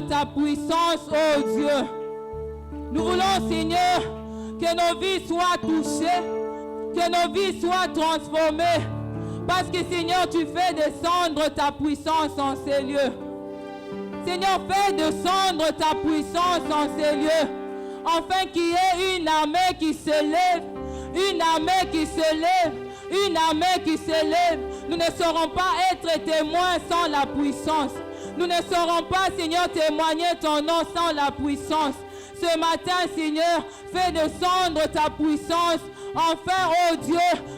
ta puissance, oh Dieu. Nous voulons, Seigneur, que nos vies soient touchées, que nos vies soient transformées. Parce que, Seigneur, tu fais descendre ta puissance en ces lieux. Seigneur, fais descendre ta puissance en ces lieux. Afin qu'il y ait une armée qui se lève, une armée qui se lève, une armée qui se lève. Nous ne saurons pas être témoins sans la puissance. Nous ne saurons pas, Seigneur, témoigner ton nom sans la puissance. Ce matin, Seigneur, fais descendre ta puissance. Enfin, oh Dieu,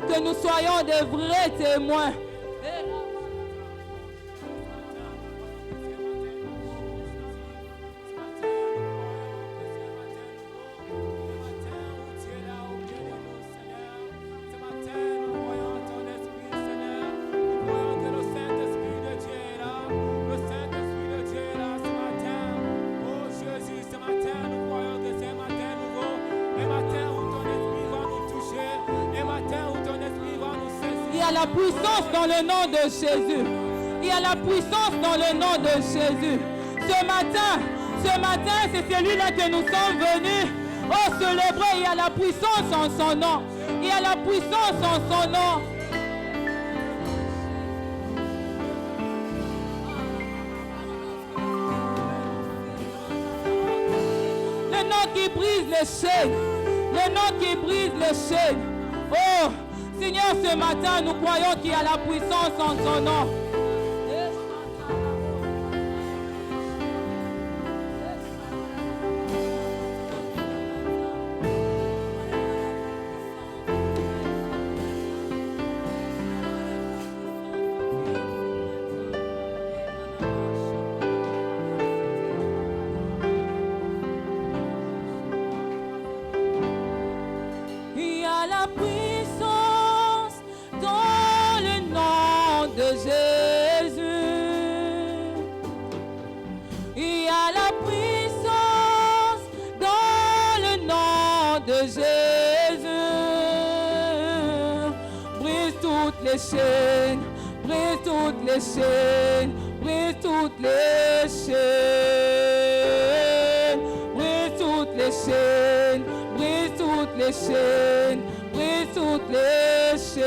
que nous soyons de vrais témoins. Il y a la puissance dans le nom de Jésus. Il y a la puissance dans le nom de Jésus. Ce matin, c'est celui-là que nous sommes venus. Oh, célébrer, il y a la puissance en son nom. Il y a la puissance en son nom. Le nom qui brise les chaînes. Le nom qui brise les chaînes. Oh, Seigneur, ce matin, nous croyons qu'il y a la puissance en son nom. Il y a la puissance dans le nom de Jésus. Il y a la puissance dans le nom de Jésus. Brise toutes les chaînes, brise toutes les chaînes, brise toutes les chaînes, brise toutes les chaînes, brise toutes les chaînes, brise toutes les chaînes.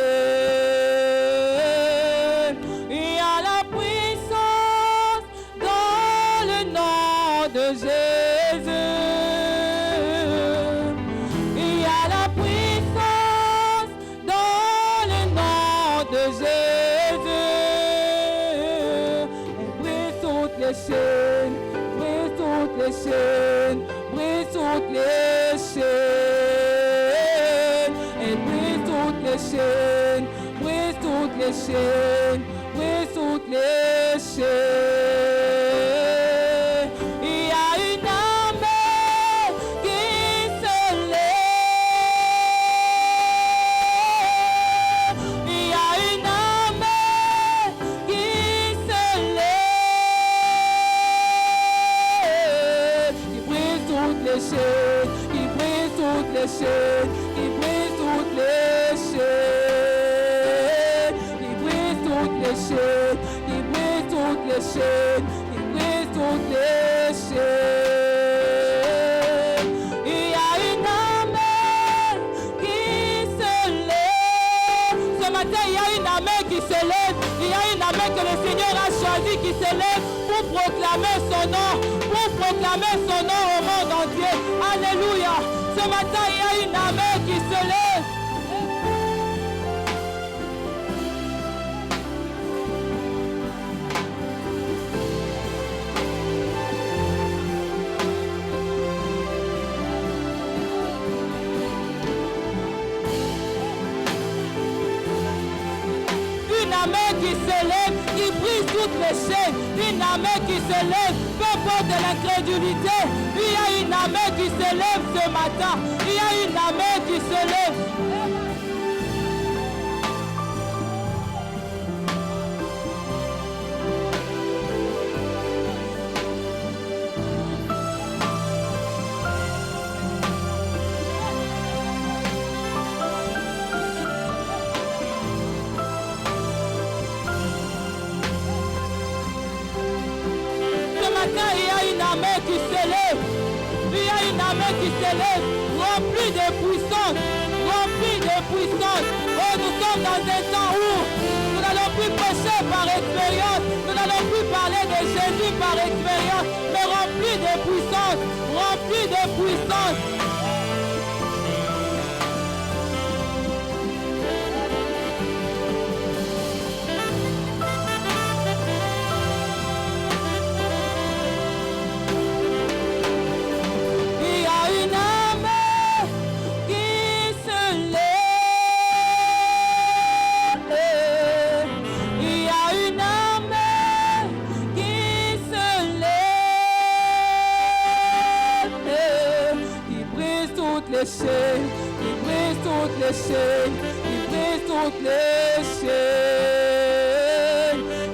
Il y a la puissance dans le nom de Jésus. Il y a la puissance dans le nom de Jésus. Brise toutes les chaînes, brise toutes les chaînes, brise toutes les chaînes. Et brise toutes les chaînes, brise toutes les chaînes, brise toutes les chaînes. Il y a une armée qui se lève. Il y a une armée qui se lève. Qui brise toutes les chaînes, qui brise toutes les chaînes, qui brise toutes les chaînes, qui brise toutes les chaînes, qui brise toutes les chaînes, qui brise toutes les chaînes. Il y a une armée qui se lève. Ce matin, il y a une armée qui se lève. Il y a une armée que le Seigneur a choisie qui se lève pour proclamer son nom, pour proclamer son nom au monde entier. Alléluia. Ce matin, il y a une armée qui se lève. Une armée qui se lève, qui brise toutes les chaînes. Une armée qui se lève, peu importe de l'incrédulité. Il y a une armée qui se lève ce matin. Il y a une armée qui se lève. Ce matin, il y a une s'élève, rempli de puissance, rempli de puissance. Oh, nous sommes dans un temps où nous n'allons plus prêcher par expérience, nous n'allons plus parler de Jésus par expérience, mais rempli de puissance, rempli de puissance. Les chaînes, il brise toutes les chaînes, il brise toutes les chaînes,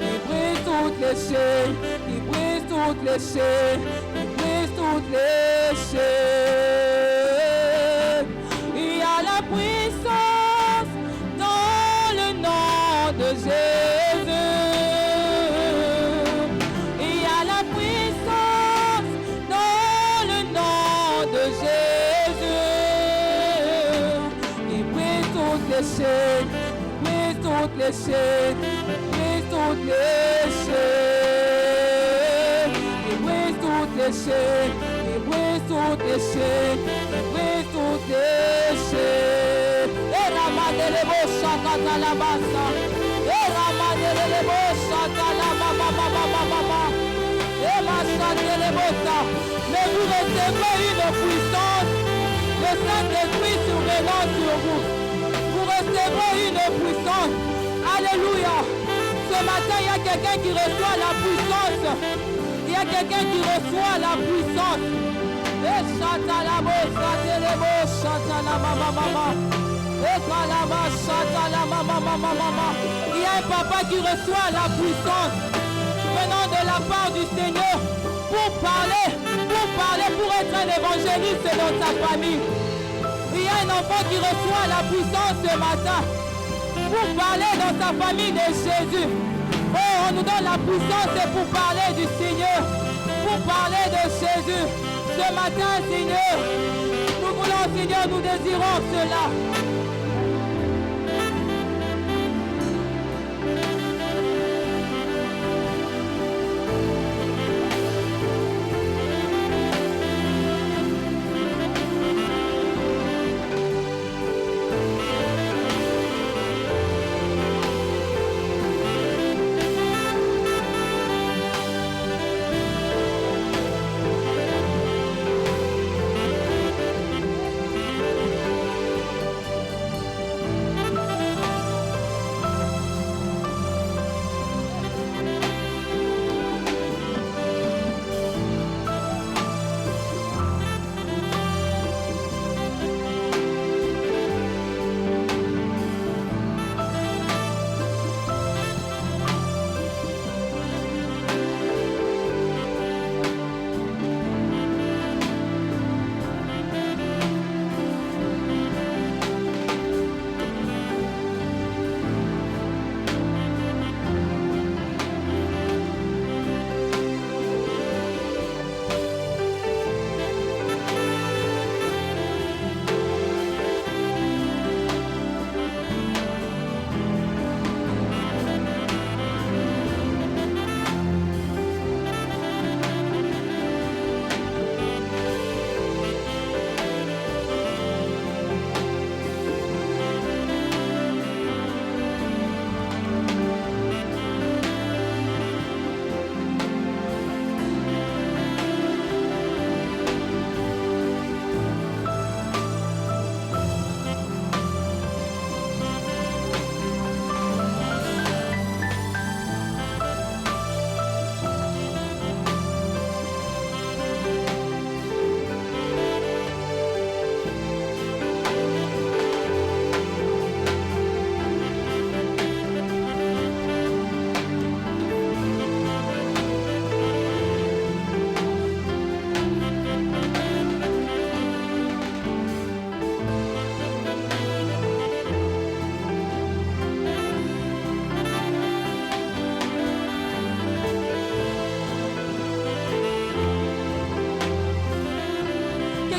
il brise toutes les chaînes, il brise toutes les chaînes, il brise toutes les chaînes. Il y a la puissance dans le nom de Jésus. Il y a la puissance dans le nom de Jésus. Les chaînes, brise toutes les chaînes, brise toutes les chaînes, il brise toutes les chaînes, il brise toutes les chaînes, il brise toutes les chaînes. Et la madre les beaux chakata la bassa, et la madre les beaux chakata la mama, et ma chakata les beaux. Mais vous recevez une puissance, le Saint-Esprit survenant sur vous. Recevez une puissance. Alléluia. Ce matin, il y a quelqu'un qui reçoit la puissance. Il y a quelqu'un qui reçoit la puissance. Et chata la bossa, telebo, chata la mama. Et kalama, chata la mama. Il y a un papa qui reçoit la puissance venant de la part du Seigneur pour parler, pour être un évangéliste dans sa famille. Il y a un enfant qui reçoit la puissance ce matin pour parler dans sa famille de Jésus. Oh, on nous donne la puissance pour parler du Seigneur, pour parler de Jésus. Ce matin, Seigneur, nous voulons, Seigneur, nous désirons cela.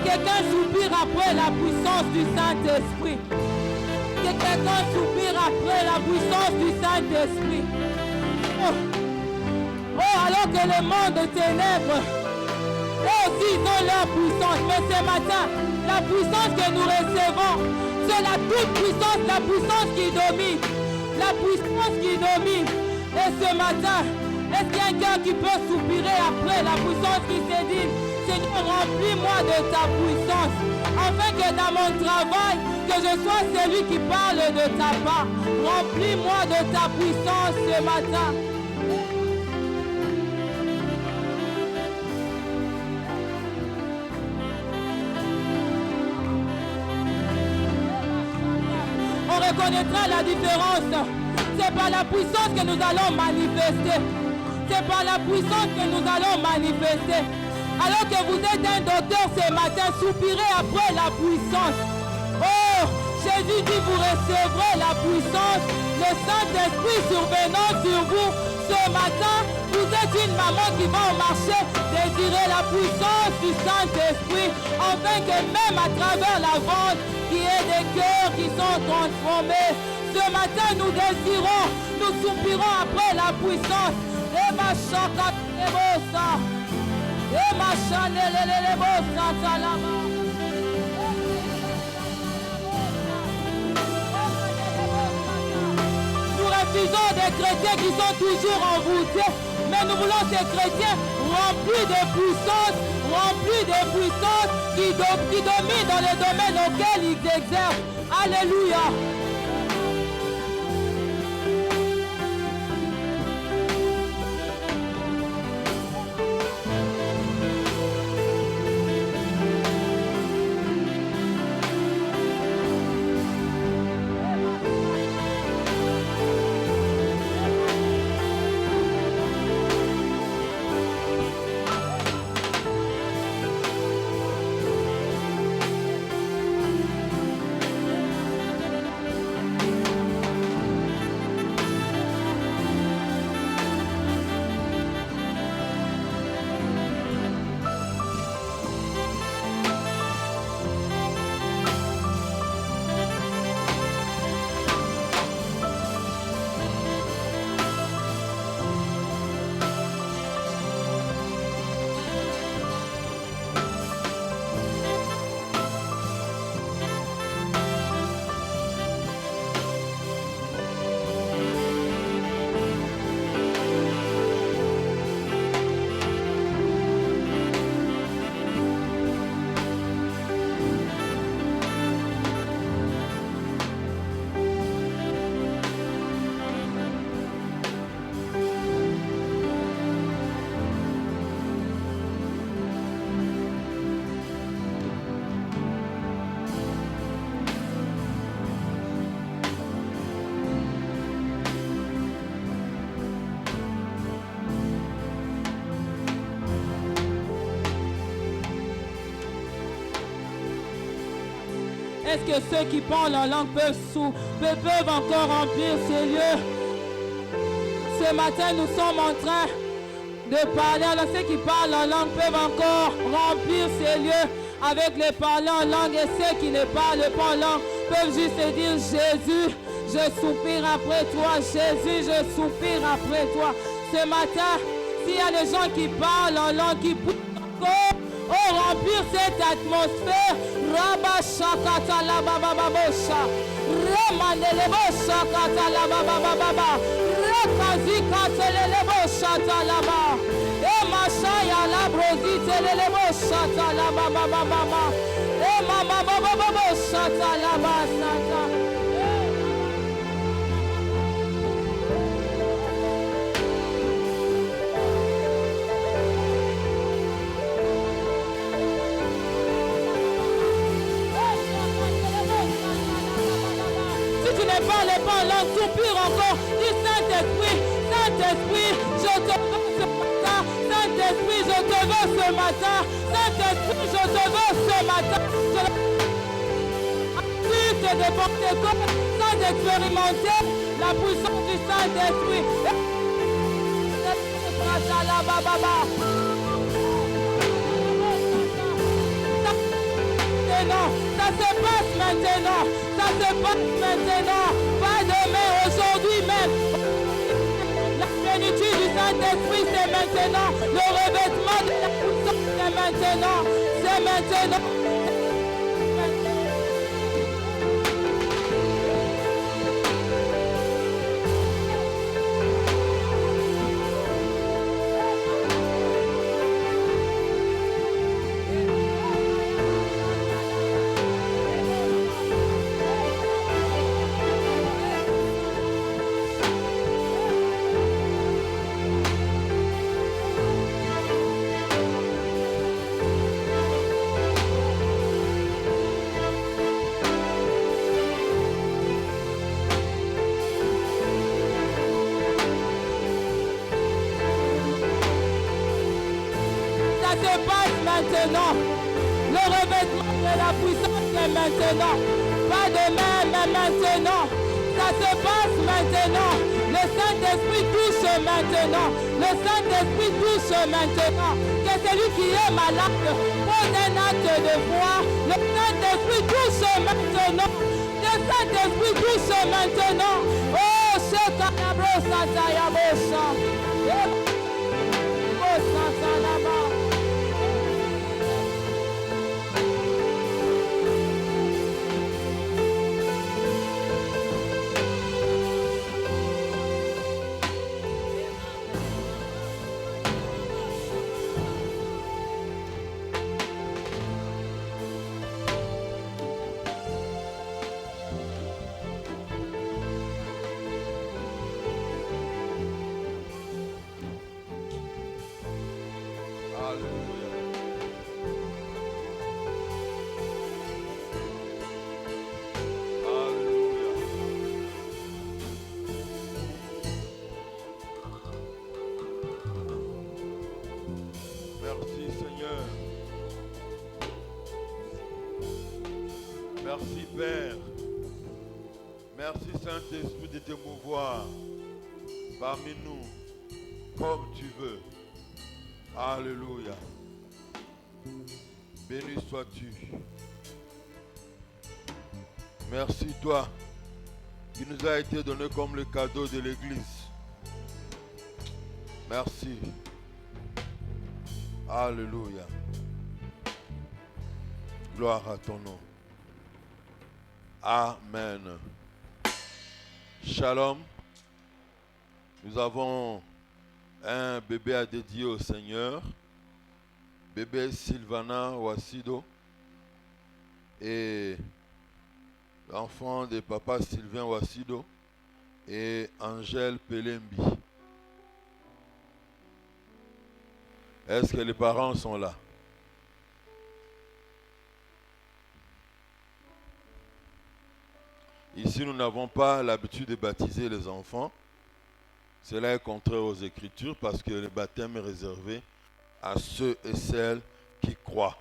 quelqu'un soupire après la puissance du Saint-Esprit. Que quelqu'un soupire après la puissance du Saint-Esprit. Oh, alors que le monde des ténèbres, aussi ils ont leur puissance. Mais ce matin, la puissance que nous recevons, c'est la toute puissance, la puissance qui domine. La puissance qui domine. Et ce matin, est-ce qu'il y a un cœur qui peut soupirer après la puissance qui se dit, Seigneur, remplis-moi de ta puissance, afin que dans mon travail, que je sois celui qui parle de ta part. Remplis-moi de ta puissance ce matin. On reconnaîtra la différence. C'est par la puissance que nous allons manifester. C'est par la puissance que nous allons manifester. Alors que vous êtes un docteur ce matin, soupirez après la puissance. Oh, Jésus dit, vous recevrez la puissance, le Saint-Esprit survenant sur vous. Ce matin, vous êtes une maman qui va au marché désirer la puissance du Saint-Esprit, afin que même à travers la vente, qu'il y ait des cœurs qui sont transformés. Ce matin, nous désirons, nous soupirons après la puissance. Et ma chaka, et bossa. Et ma chanel, et bossa, talama. Nous refusons des chrétiens qui sont toujours envoûtés, mais nous voulons des chrétiens remplis de puissance, qui dominent dans les domaines auxquels ils exercent. Alléluia. Est-ce que ceux qui parlent en langue peuvent encore remplir ces lieux? Ce matin, nous sommes en train de parler. Alors ceux qui parlent en langue peuvent encore remplir ces lieux avec les parlants en langue. Et ceux qui ne parlent pas en langue peuvent juste dire, Jésus, je soupire après toi. Jésus, je soupire après toi. Ce matin, s'il y a des gens qui parlent en langue, qui poussent encore, oh, remplir cette atmosphère. Rabba shakata la baba babosha. Remandele bosha kata la baba baba. Rekazi kata le bosha talaba. E mashaya la brozite le bosha talaba baba baba. E mama baba bosha talaba sata. Parlez pas en langue, soupire encore. Dis Saint-Esprit, Saint-Esprit, je te veux ce matin. Saint-Esprit, je te veux ce matin. Saint-Esprit, je te veux ce matin. Ensuite de Pentecôte, sans expérimenter la puissance du Saint-Esprit. maintenant. Ça se passe maintenant. Ça se passe maintenant. Pas demain, aujourd'hui même. La plénitude du Saint-Esprit, c'est maintenant. Le revêtement de la puissance, c'est maintenant. C'est maintenant. Maintenant, le revêtement de la puissance est maintenant, pas demain, mais maintenant, ça se passe maintenant, le Saint-Esprit touche maintenant, le Saint-Esprit touche maintenant, que celui qui est malade pose un acte de foi, le Saint-Esprit touche maintenant, le Saint-Esprit touche maintenant, oh, ce canabro, ça y a beau ça, oh, ça là-bas. Merci Père. Merci Saint-Esprit de te mouvoir parmi nous comme tu veux. Alléluia. Béni sois-tu. Merci toi qui nous a été donné comme le cadeau de l'Église. Merci. Alléluia. Gloire à ton nom. Amen. Shalom. Nous avons un bébé à dédier au Seigneur. Bébé Sylvana Wassido. Et l'enfant de papa Sylvain Wassido. Et Angèle Pelembi. Est-ce que les parents sont là? Ici, nous n'avons pas l'habitude de baptiser les enfants. Cela est contraire aux Écritures parce que le baptême est réservé à ceux et celles qui croient.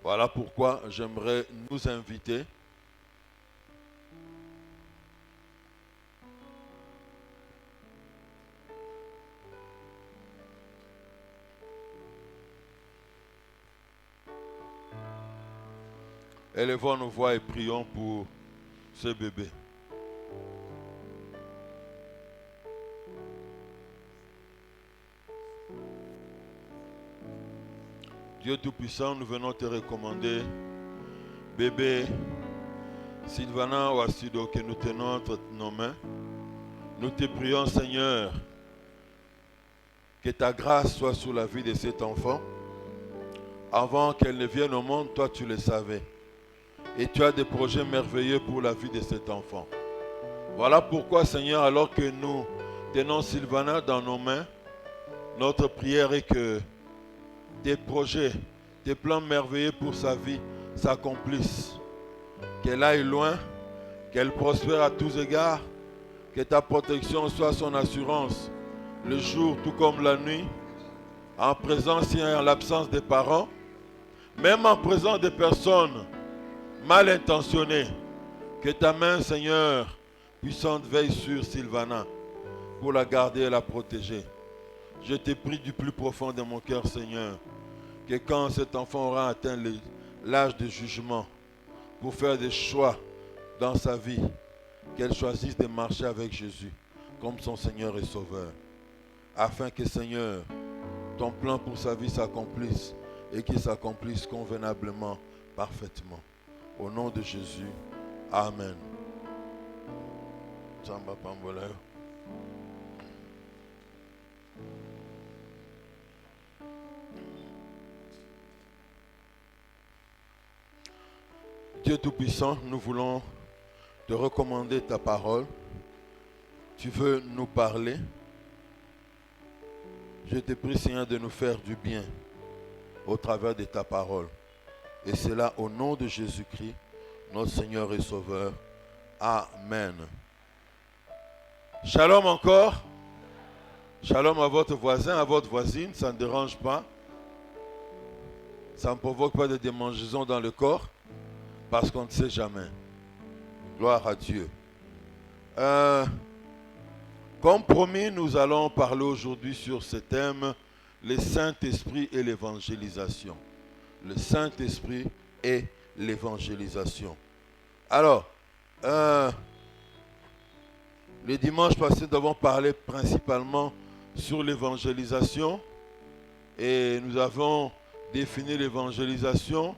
Voilà pourquoi j'aimerais nous inviter élevons nos voix et prions pour ce bébé. Dieu Tout-Puissant, nous venons te recommander bébé Sylvana Wassido que nous tenons entre nos mains. Nous te prions, Seigneur, que ta grâce soit sur la vie de cet enfant. Avant qu'elle ne vienne au monde, toi tu le savais. Et tu as des projets merveilleux pour la vie de cet enfant. Voilà pourquoi, Seigneur, alors que nous tenons Sylvana dans nos mains, notre prière est que tes projets, tes plans merveilleux pour sa vie s'accomplissent. Qu'elle aille loin, qu'elle prospère à tous égards, que ta protection soit son assurance, le jour tout comme la nuit, en présence et en l'absence des parents, même en présence des personnes mal intentionnées. Que ta main, Seigneur, puissante, veille sur Sylvana pour la garder et la protéger. Je te prie du plus profond de mon cœur, Seigneur, que quand cet enfant aura atteint l'âge de jugement pour faire des choix dans sa vie, qu'elle choisisse de marcher avec Jésus comme son Seigneur et Sauveur, afin que, Seigneur, ton plan pour sa vie s'accomplisse et qu'il s'accomplisse convenablement, parfaitement. Au nom de Jésus, Amen. Samba Pambola. Dieu Tout-Puissant, nous voulons te recommander ta parole. Tu veux nous parler. Je te prie, Seigneur, de nous faire du bien au travers de ta parole. Et c'est là, au nom de Jésus-Christ, notre Seigneur et Sauveur. Amen. Shalom encore. Shalom à votre voisin, à votre voisine, ça ne dérange pas. Ça ne provoque pas de démangeaisons dans le corps, parce qu'on ne sait jamais. Gloire à Dieu. Comme promis, nous allons parler aujourd'hui sur ce thème, le Saint-Esprit et l'évangélisation. Le Saint-Esprit et l'évangélisation. Alors, le dimanche passé, nous avons parlé principalement sur l'évangélisation et nous avons défini l'évangélisation.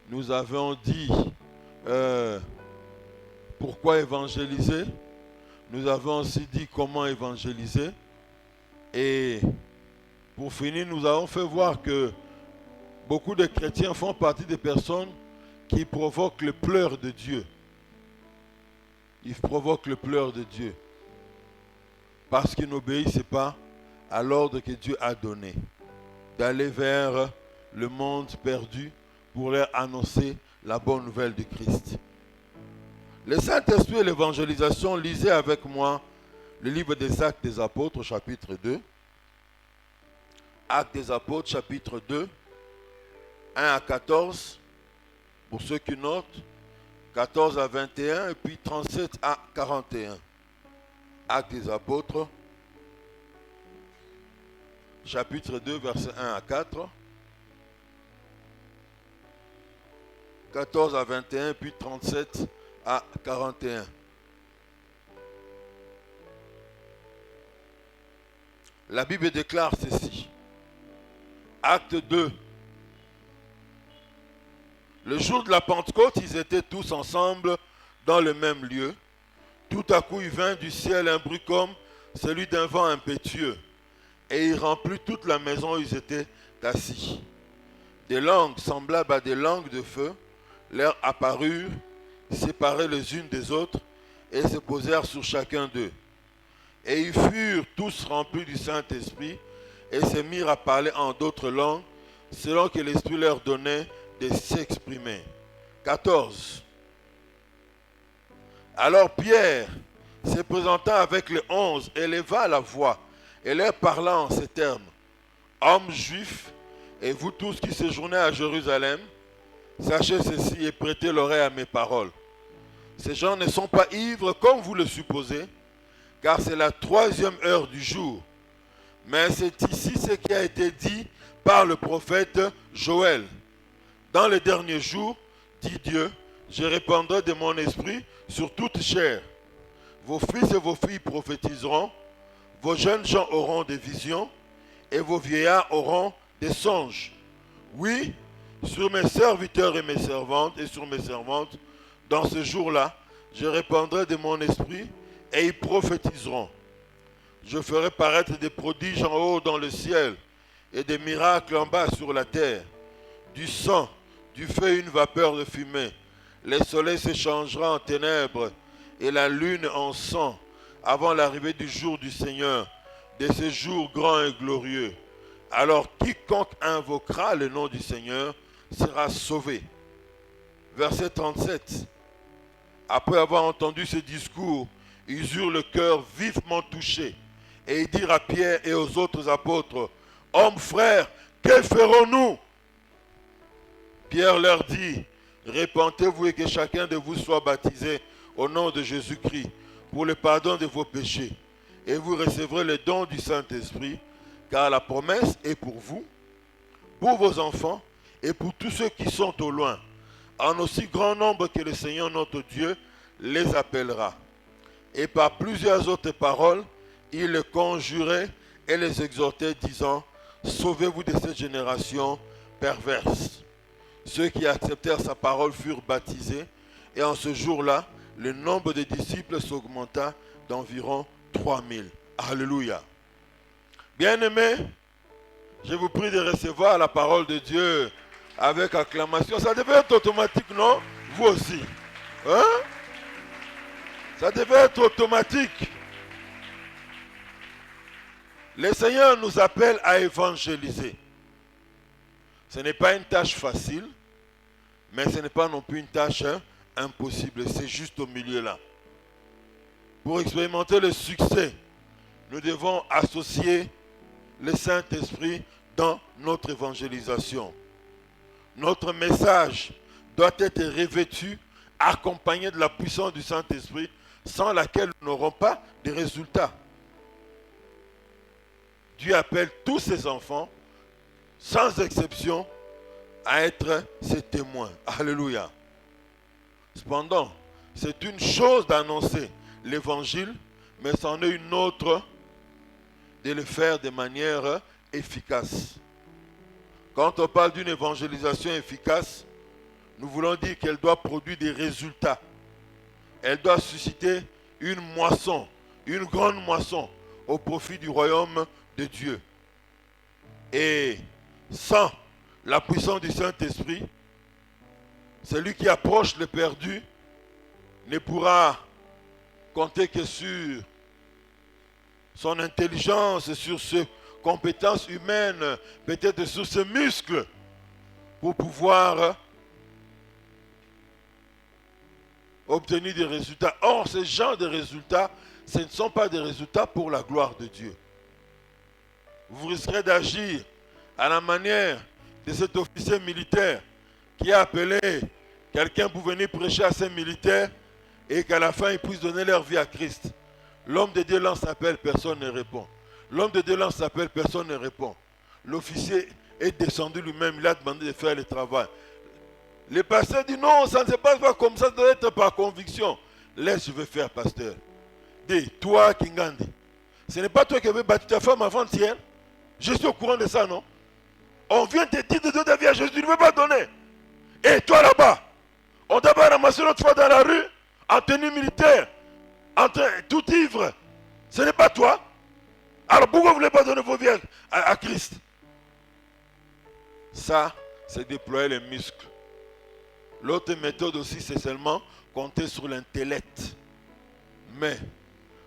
Nous avons dit pourquoi évangéliser. Nous avons aussi dit comment évangéliser. Et pour finir, nous avons fait voir que beaucoup de chrétiens font partie des personnes qui provoquent le pleur de Dieu. Ils provoquent le pleur de Dieu. Parce qu'ils n'obéissent pas à l'ordre que Dieu a donné. D'aller vers le monde perdu pour leur annoncer la bonne nouvelle de Christ. Le Saint-Esprit et l'évangélisation, lisez avec moi le livre des Actes des Apôtres, chapitre 2. Actes des Apôtres, chapitre 2, 1 à 14, pour ceux qui notent, 14 à 21 et puis 37 à 41. Actes des Apôtres, chapitre 2, versets 1 à 4. 14 à 21 puis 37 à 41. La Bible déclare ceci. Acte 2. Le jour de la Pentecôte, ils étaient tous ensemble dans le même lieu. Tout à coup, il vint du ciel un bruit comme celui d'un vent impétueux. Et il remplit toute la maison où ils étaient assis. Des langues semblables à des langues de feu leur apparurent, séparées les unes des autres, et se posèrent sur chacun d'eux. Et ils furent tous remplis du Saint-Esprit, et se mirent à parler en d'autres langues, selon que l'Esprit leur donnait de s'exprimer. 14. Alors Pierre, se présentant avec les 11, éleva la voix, et leur parla en ces termes. Hommes juifs, et vous tous qui séjournez à Jérusalem, sachez ceci et prêtez l'oreille à mes paroles. Ces gens ne sont pas ivres comme vous le supposez, car c'est la 3e heure du jour. Mais c'est ici ce qui a été dit par le prophète Joël. Dans les derniers jours, dit Dieu, je répandrai de mon esprit sur toute chair. Vos fils et vos filles prophétiseront, vos jeunes gens auront des visions, et vos vieillards auront des songes. Oui, sur mes serviteurs et mes servantes, dans ce jour-là, je répandrai de mon esprit, et ils prophétiseront. Je ferai paraître des prodiges en haut dans le ciel, et des miracles en bas sur la terre. Du sang, du feu et une vapeur de fumée. Le soleil se changera en ténèbres, et la lune en sang, avant l'arrivée du jour du Seigneur, de ce jour grand et glorieux. Alors quiconque invoquera le nom du Seigneur sera sauvé. Verset 37. Après avoir entendu ce discours, ils eurent le cœur vivement touché. Et ils dirent à Pierre et aux autres apôtres, « Hommes, frères, que ferons-nous » Pierre leur dit, « Repentez-vous et que chacun de vous soit baptisé au nom de Jésus-Christ pour le pardon de vos péchés. Et vous recevrez le don du Saint-Esprit, car la promesse est pour vous, pour vos enfants et pour tous ceux qui sont au loin, en aussi grand nombre que le Seigneur notre Dieu les appellera. Et par plusieurs autres paroles, il les conjurait et les exhortait, disant, sauvez-vous de cette génération perverse. Ceux qui acceptèrent sa parole furent baptisés, et en ce jour-là, le nombre de disciples s'augmenta d'environ 3000. Alléluia. Bien-aimés, je vous prie de recevoir la parole de Dieu avec acclamation. Ça devait être automatique, non? Vous aussi. Hein? Ça devait être automatique. Le Seigneur nous appelle à évangéliser. Ce n'est pas une tâche facile, mais ce n'est pas non plus une tâche impossible. C'est juste au milieu là. Pour expérimenter le succès, nous devons associer le Saint-Esprit dans notre évangélisation. Notre message doit être revêtu, accompagné de la puissance du Saint-Esprit, sans laquelle nous n'aurons pas de résultats. Dieu appelle tous ses enfants, sans exception, à être ses témoins. Alléluia. Cependant, c'est une chose d'annoncer l'évangile, mais c'en est une autre de le faire de manière efficace. Quand on parle d'une évangélisation efficace, nous voulons dire qu'elle doit produire des résultats. Elle doit susciter une moisson, une grande moisson au profit du royaume de Dieu. Et sans la puissance du Saint-Esprit, celui qui approche le perdu ne pourra compter que sur son intelligence, sur ses compétences humaines, peut-être sur ses muscles, pour pouvoir obtenir des résultats. Or, ce genre de résultats, ce ne sont pas des résultats pour la gloire de Dieu. Vous risquerez d'agir à la manière de cet officier militaire qui a appelé quelqu'un pour venir prêcher à ces militaires et qu'à la fin ils puissent donner leur vie à Christ. L'homme de Dieu lance appel, personne ne répond. L'homme de Dieu lance appel, personne ne répond. L'officier est descendu lui-même, il a demandé de faire le travail. Le pasteur dit non, ça ne se passe pas comme ça, ça doit être par conviction. Laisse, je vais faire, pasteur. Dis, toi Kingandi, ce n'est pas toi qui avais battu ta femme avant-hier. Je suis au courant de ça, non? On vient te dire de donner ta vie à Jésus, tu ne veux pas donner. Et toi là-bas, on t'a pas ramassé l'autre fois dans la rue, en tenue militaire, tout ivre. Ce n'est pas toi. Alors pourquoi vous ne voulez pas donner vos vies à Christ? Ça, c'est déployer les muscles. L'autre méthode aussi, c'est seulement compter sur l'intellect. Mais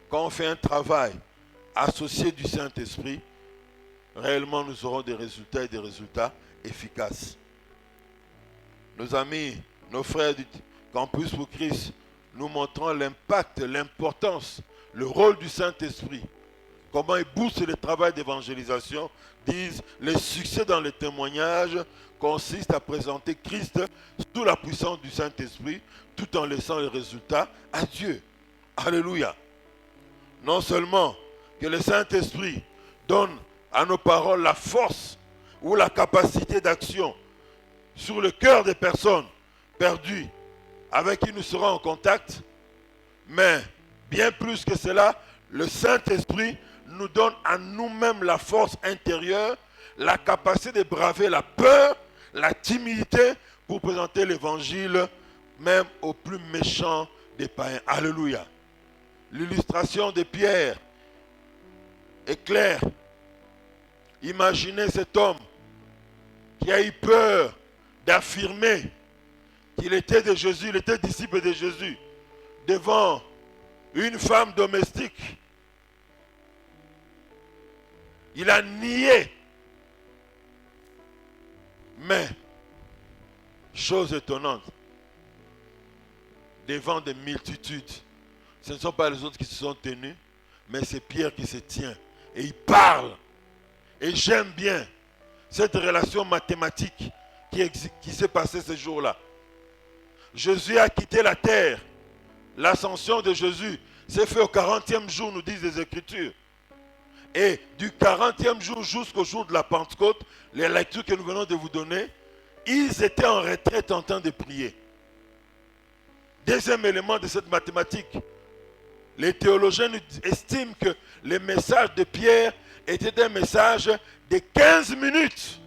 quand on fait un travail associé du Saint-Esprit, réellement nous aurons des résultats et des résultats efficaces. Nos amis, nos frères du Campus pour Christ, nous montrons l'impact, l'importance, le rôle du Saint-Esprit. Comment il booste le travail d'évangélisation, disent le succès dans le témoignage consiste à présenter Christ sous la puissance du Saint-Esprit, tout en laissant les résultats à Dieu. Alléluia. Non seulement que le Saint-Esprit donne à nos paroles la force ou la capacité d'action sur le cœur des personnes perdues avec qui nous serons en contact, mais bien plus que cela, le Saint-Esprit nous donne à nous-mêmes la force intérieure, la capacité de braver la peur, la timidité pour présenter l'évangile même aux plus méchants des païens. Alléluia. L'illustration de Pierre est claire. Imaginez cet homme qui a eu peur d'affirmer qu'il était de Jésus, il était disciple de Jésus, devant une femme domestique. Il a nié. Mais, chose étonnante, devant des multitudes, ce ne sont pas les autres qui se sont tenus, mais c'est Pierre qui se tient. Et il parle. Et j'aime bien cette relation mathématique qui s'est passée ce jour-là. Jésus a quitté la terre. L'ascension de Jésus s'est faite au 40e jour, nous disent les Écritures. Et du 40e jour jusqu'au jour de la Pentecôte, les lectures que nous venons de vous donner, Ils étaient en retraite en train de prier. Deuxième élément de cette mathématique. Les théologiens estiment que le message de Pierre était un message de 15 minutes.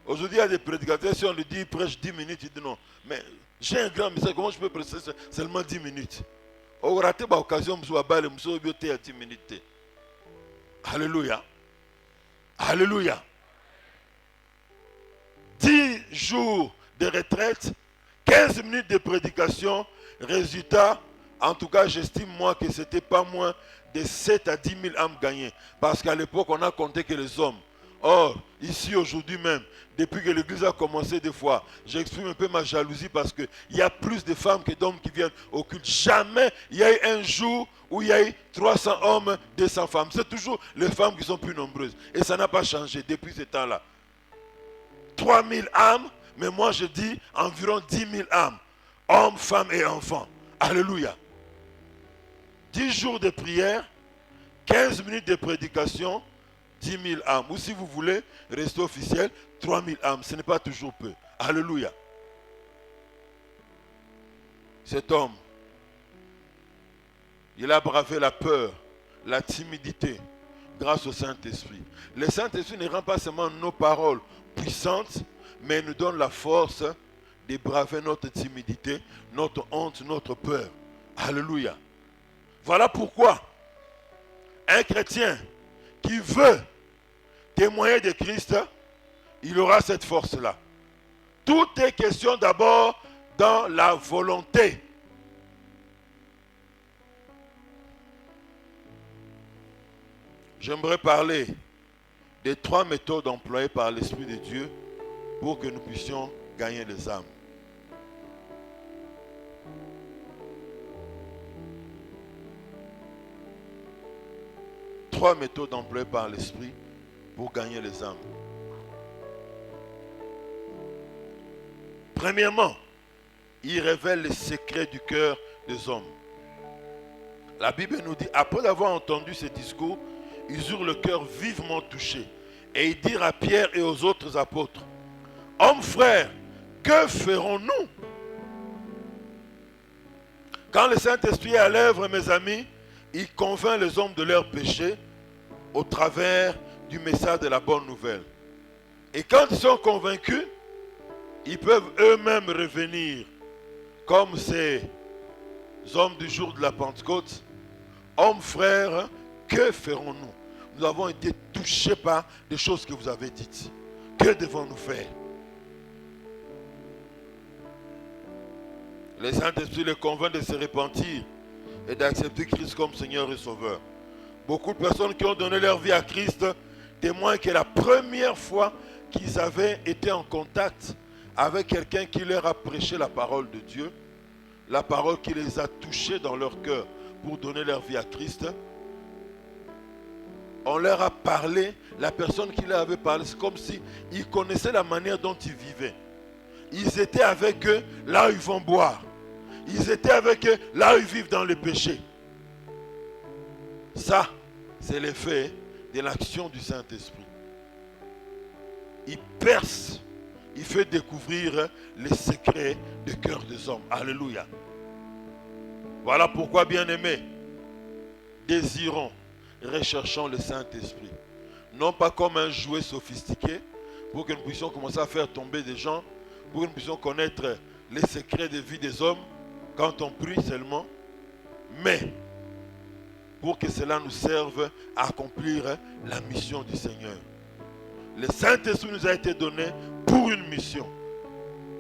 Aujourd'hui, il y a des prédicateurs, si on lui dit, il prêche 10 minutes, il dit non. Mais j'ai un grand message, comment je peux prêcher seulement 10 minutes? On a raté l'occasion, je vais à 10 minutes. Alléluia. Alléluia. 10 jours de retraite, 15 minutes de prédication, résultat, en tout cas, j'estime moi que ce n'était pas moins de 7 à 10 000 âmes gagnées. Parce qu'à l'époque, on a compté que les hommes. Or, ici, aujourd'hui même, depuis que l'église a commencé des fois, j'exprime un peu ma jalousie parce qu'il y a plus de femmes que d'hommes qui viennent au culte. Jamais il y a eu un jour où il y a eu 300 hommes, 200 femmes. C'est toujours les femmes qui sont plus nombreuses. Et ça n'a pas changé depuis ce temps-là. 3000 âmes, mais moi je dis environ 10 000 âmes. Hommes, femmes et enfants. Alléluia. 10 jours de prière, 15 minutes de prédication, 10 000 âmes. Ou si vous voulez, rester officiel, 3 000 âmes. Ce n'est pas toujours peu. Alléluia. Cet homme, il a bravé la peur, la timidité, grâce au Saint-Esprit. Le Saint-Esprit ne rend pas seulement nos paroles puissantes, mais nous donne la force de braver notre timidité, notre honte, notre peur. Alléluia. Voilà pourquoi un chrétien qui veut témoigner de Christ, il aura cette force-là. Tout est question d'abord dans la volonté. J'aimerais parler des 3 méthodes employées par l'Esprit de Dieu pour que nous puissions gagner les âmes. Trois méthodes employées par l'Esprit pour gagner les âmes. Premièrement, il révèle les secrets du cœur des hommes. La Bible nous dit, après avoir entendu ces discours, ils eurent le cœur vivement touché. Et ils dirent à Pierre et aux autres apôtres, « Hommes frères, que ferons-nous » Quand le Saint-Esprit est à l'œuvre, mes amis, il convainc les hommes de leur péché au travers du message de la bonne nouvelle. Et quand ils sont convaincus, ils peuvent eux-mêmes revenir comme ces hommes du jour de la Pentecôte. Hommes frères, que ferons-nous? Nous avons été touchés par des choses que vous avez dites. Que devons-nous faire? Le Saint-Esprit les convainc de se repentir et d'accepter Christ comme Seigneur et Sauveur. Beaucoup de personnes qui ont donné leur vie à Christ témoignent que la première fois qu'ils avaient été en contact avec quelqu'un qui leur a prêché la parole de Dieu, la parole qui les a touchés dans leur cœur pour donner leur vie à Christ, on leur a parlé, la personne qui leur avait parlé, c'est comme s'ils connaissaient la manière dont ils vivaient. Ils étaient avec eux là où ils vont boire. Ils étaient avec eux là où ils vivent dans le péché. Ça, c'est l'effet de l'action du Saint-Esprit. Il perce, il fait découvrir les secrets du cœur des hommes. Alléluia. Voilà pourquoi, bien-aimés, désirons, recherchons le Saint-Esprit. Non pas comme un jouet sophistiqué, pour que nous puissions commencer à faire tomber des gens, pour que nous puissions connaître les secrets de vie des hommes, quand on prie seulement, mais pour que cela nous serve à accomplir la mission du Seigneur. Le Saint-Esprit nous a été donné pour une mission.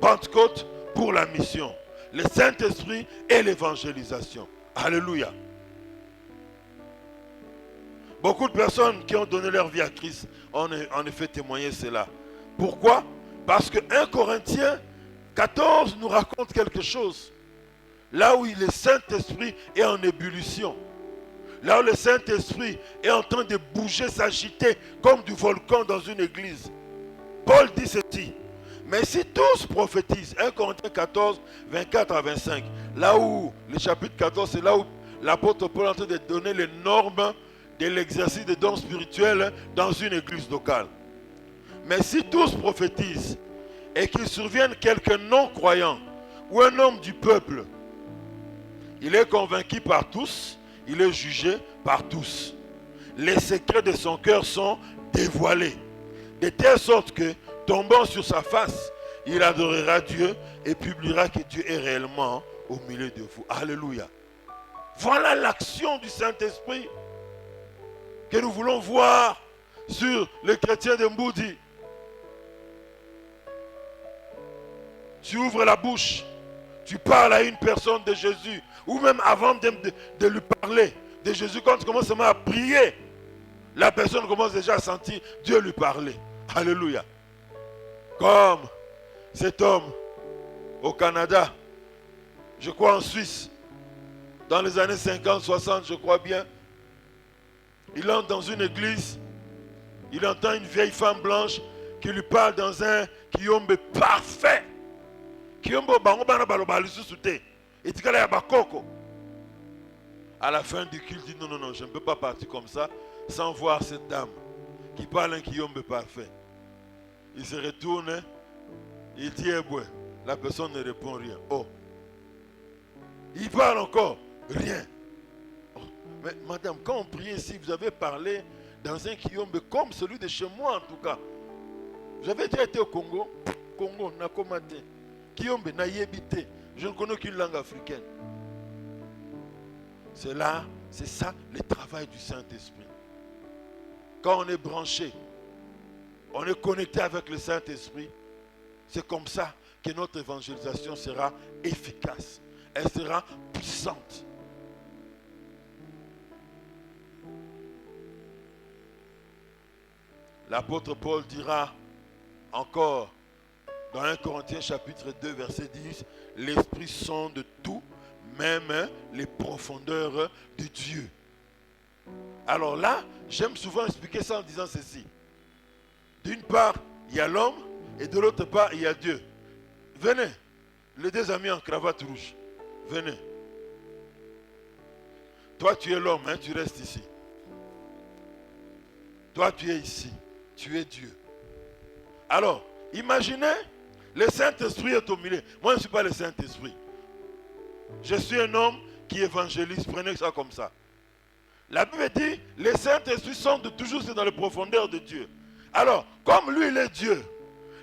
Pentecôte pour la mission. Le Saint-Esprit et l'évangélisation. Alléluia. Beaucoup de personnes qui ont donné leur vie à Christ ont en effet témoigné cela. Pourquoi? Parce que 1 Corinthiens 14 nous raconte quelque chose. Là où le Saint-Esprit est en ébullition. Là où le Saint-Esprit est en train de bouger, s'agiter comme du volcan dans une église. Paul dit ceci. Mais si tous prophétisent, 1 Corinthiens 14, 24 à 25, là où, le chapitre 14, c'est là où l'apôtre Paul est en train de donner les normes de l'exercice des dons spirituels dans une église locale. Mais si tous prophétisent, et qu'il survienne quelqu'un non-croyant, ou un homme du peuple, il est convaincu par tous, il est jugé par tous. Les secrets de son cœur sont dévoilés, de telle sorte que, tombant sur sa face, il adorera Dieu et publiera que Dieu est réellement au milieu de vous. Alléluia. Voilà l'action du Saint-Esprit que nous voulons voir sur les chrétiens de Mboudi. Tu ouvres la bouche, tu parles à une personne de Jésus, ou même avant de lui parler de Jésus, quand tu commences à prier, la personne commence déjà à sentir Dieu lui parler. Alléluia. Comme cet homme au Canada, je crois en Suisse, dans les années 50, 60, je crois bien, il entre dans une église, il entend une vieille femme blanche qui lui parle dans un kiyombe parfait. À la fin du culte, il dit non, je ne peux pas partir comme ça sans voir cette dame qui parle un kiyombe parfait. Il se retourne, il dit la personne ne répond rien. Oh, il parle encore, rien. Oh. Mais madame, quand on priait ici, vous avez parlé dans un kiyombe comme celui de chez moi en tout cas. Vous avez déjà été au Congo? Congo, Nakomate. Kiyombe na yebite. Je ne connais qu'une langue africaine. C'est là, c'est ça le travail du Saint-Esprit. Quand on est branché, on est connecté avec le Saint-Esprit, c'est comme ça que notre évangélisation sera efficace. Elle sera puissante. L'apôtre Paul dira encore dans 1 Corinthiens chapitre 2 verset 10, l'Esprit sonde tout, même les profondeurs de Dieu. Alors là, j'aime souvent expliquer ça en disant ceci. D'une part, il y a l'homme et de l'autre part, il y a Dieu. Venez, les deux amis en cravate rouge, venez. Toi, tu es l'homme, hein, tu restes ici. Toi, tu es ici, tu es Dieu. Alors, imaginez, le Saint-Esprit est au milieu. Moi, je ne suis pas le Saint-Esprit. Je suis un homme qui évangélise. Prenez ça comme ça. La Bible dit, le Saint-Esprit sonde toujours dans les profondeurs de Dieu. Alors, comme lui, il est Dieu,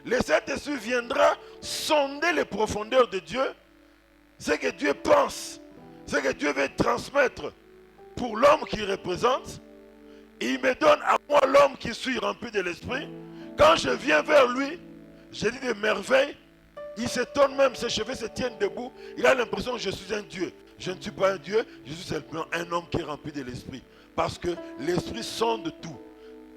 le Saint-Esprit viendra sonder les profondeurs de Dieu, ce que Dieu pense, ce que Dieu veut transmettre pour l'homme qu'il représente. Et il me donne à moi l'homme qui suis rempli de l'Esprit. Quand je viens vers lui, je dis des merveilles. Il s'étonne même, ses cheveux se tiennent debout. Il a l'impression que je suis un Dieu. Je ne suis pas un Dieu, je suis simplement un homme qui est rempli de l'Esprit. Parce que l'Esprit sonde tout.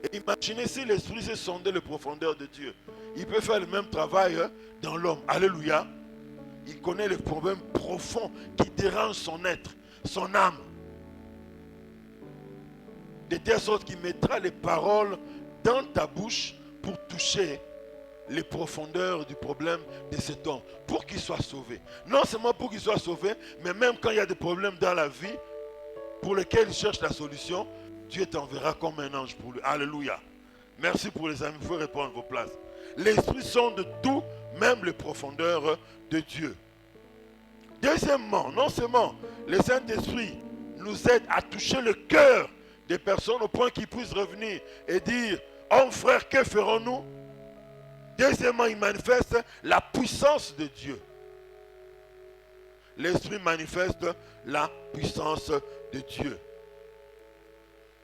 Et imaginez si l'Esprit sait sonder les profondeurs de Dieu. Il peut faire le même travail dans l'homme. Alléluia. Il connaît les problèmes profonds qui dérangent son être, son âme. De telle sorte qu'il mettra les paroles dans ta bouche pour toucher les profondeurs du problème de cet homme, pour qu'il soit sauvé. Non seulement pour qu'il soit sauvé, mais même quand il y a des problèmes dans la vie pour lesquels il cherche la solution, Dieu t'enverra comme un ange pour lui. Alléluia. Merci pour les amis, vous pouvez répondre à vos places. L'Esprit sonde tout, même les profondeurs de Dieu. Deuxièmement, non seulement le Saint-Esprit nous aide à toucher le cœur des personnes au point qu'ils puissent revenir et dire, oh frère, que ferons-nous? Deuxièmement, il manifeste la puissance de Dieu. L'Esprit manifeste la puissance de Dieu.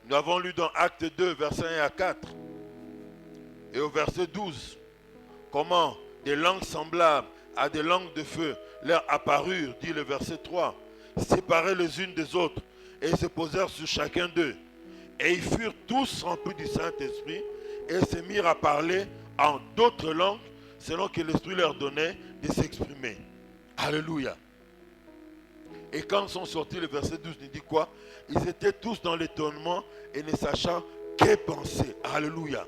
Nous avons lu dans Acte 2, versets 1 à 4. Et au verset 12, comment des langues semblables à des langues de feu leur apparurent, dit le verset 3, séparées les unes des autres, et se posèrent sur chacun d'eux. Et ils furent tous remplis du Saint-Esprit, et se mirent à parler en d'autres langues, selon que l'Esprit leur donnait de s'exprimer. Alléluia. Et quand ils sont sortis, le verset 12 nous dit quoi? Ils étaient tous dans l'étonnement et ne sachant que penser. Alléluia.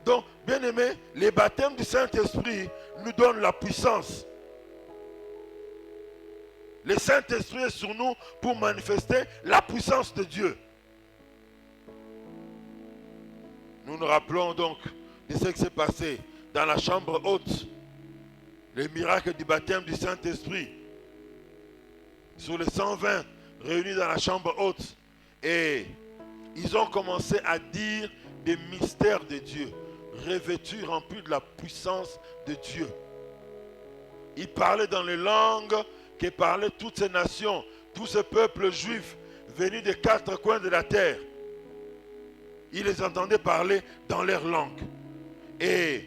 Donc, bien aimés, les baptêmes du Saint-Esprit nous donnent la puissance. Le Saint-Esprit est sur nous pour manifester la puissance de Dieu. Nous nous rappelons donc de ce qui s'est passé dans la chambre haute, le miracle du baptême du Saint-Esprit, sur les 120 réunis dans la chambre haute, et ils ont commencé à dire des mystères de Dieu, revêtus, remplis de la puissance de Dieu. Ils parlaient dans les langues que parlaient toutes ces nations, tous ces peuples juifs venus des 4 coins de la terre. Ils les entendaient parler dans leur langue. Et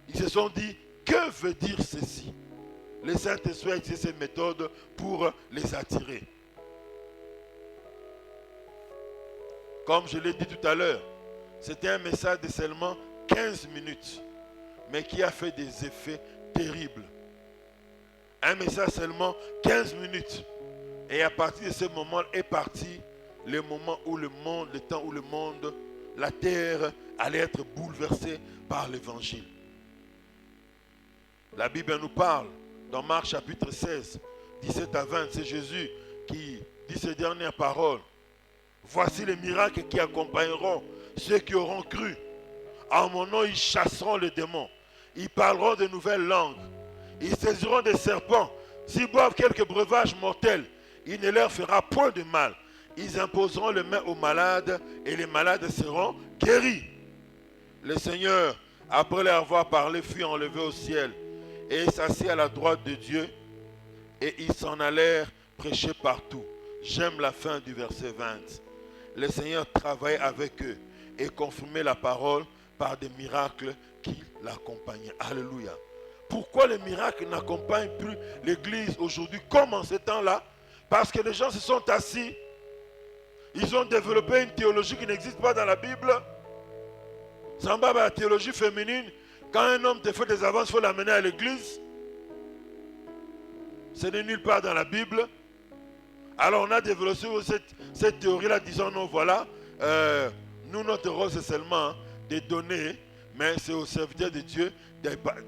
ils se sont dit, que veut dire ceci? Le Saint-Esprit a utilisé ces méthodes pour les attirer. Comme je l'ai dit tout à l'heure, c'était un message de seulement 15 minutes, mais qui a fait des effets terribles. Un message seulement 15 minutes. Et à partir de ce moment est parti le moment où le monde, le temps où le monde, la terre allait être bouleversée par l'évangile. La Bible nous parle dans Marc chapitre 16, 17 à 20, c'est Jésus qui dit ces dernières paroles. Voici les miracles qui accompagneront ceux qui auront cru. En mon nom, ils chasseront les démons. Ils parleront de nouvelles langues. Ils saisiront des serpents. S'ils boivent quelques breuvages mortels, il ne leur fera point de mal. Ils imposeront les mains aux malades et les malades seront guéris. Le Seigneur, après leur avoir parlé, fut enlevé au ciel et s'assit à la droite de Dieu, et ils s'en allèrent prêcher partout. J'aime la fin du verset 20. Le Seigneur travaillait avec eux et confirmait la parole par des miracles qui l'accompagnaient. Alléluia. Pourquoi les miracles n'accompagnent plus l'église aujourd'hui comme en ces temps-là? Parce que les gens se sont assis. Ils ont développé une théologie qui n'existe pas dans la Bible. Samba, la théologie féminine, quand un homme te fait des avances, il faut l'amener à l'église. Ce n'est nulle part dans la Bible. Alors on a développé cette théorie-là, disant non, voilà, nous notre rôle c'est seulement de donner, mais c'est au serviteur de Dieu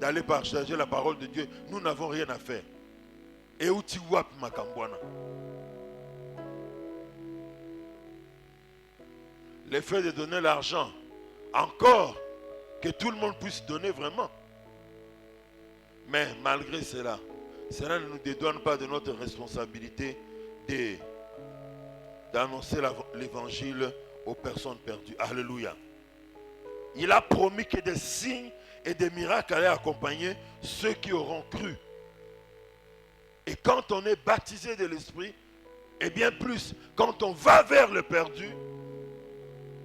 d'aller partager la parole de Dieu. Nous n'avons rien à faire. Et où tu vois Makambwana? Le fait de donner l'argent, encore que tout le monde puisse donner vraiment. Mais malgré cela, cela ne nous dédouane pas de notre responsabilité d'annoncer l'évangile aux personnes perdues. Alléluia. Il a promis que des signes et des miracles allaient accompagner ceux qui auront cru. Et quand on est baptisé de l'Esprit, et bien plus, quand on va vers le perdu,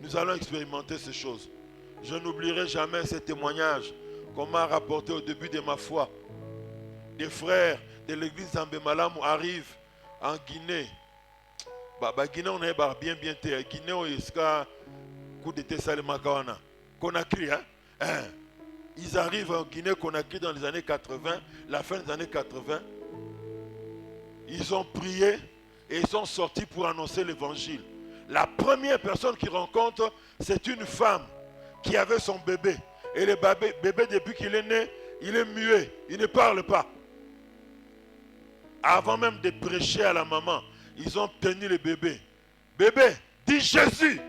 nous allons expérimenter ces choses. Je n'oublierai jamais ces témoignages qu'on m'a rapporté au début de ma foi. Des frères de l'église d'Ambemalam arrivent en Guinée. Guinée, on est bien été. Guinée, on est coup d'été Salemakawana. Conakry, hein? Ils arrivent en Guinée, Conakry dans les années 80, la fin des années 80. Ils ont prié et ils sont sortis pour annoncer l'évangile. La première personne qu'ils rencontrent, c'est une femme qui avait son bébé. Et le bébé, depuis qu'il est né, il est muet, il ne parle pas. Avant même de prêcher à la maman, ils ont tenu le bébé. Bébé, dis Jésus.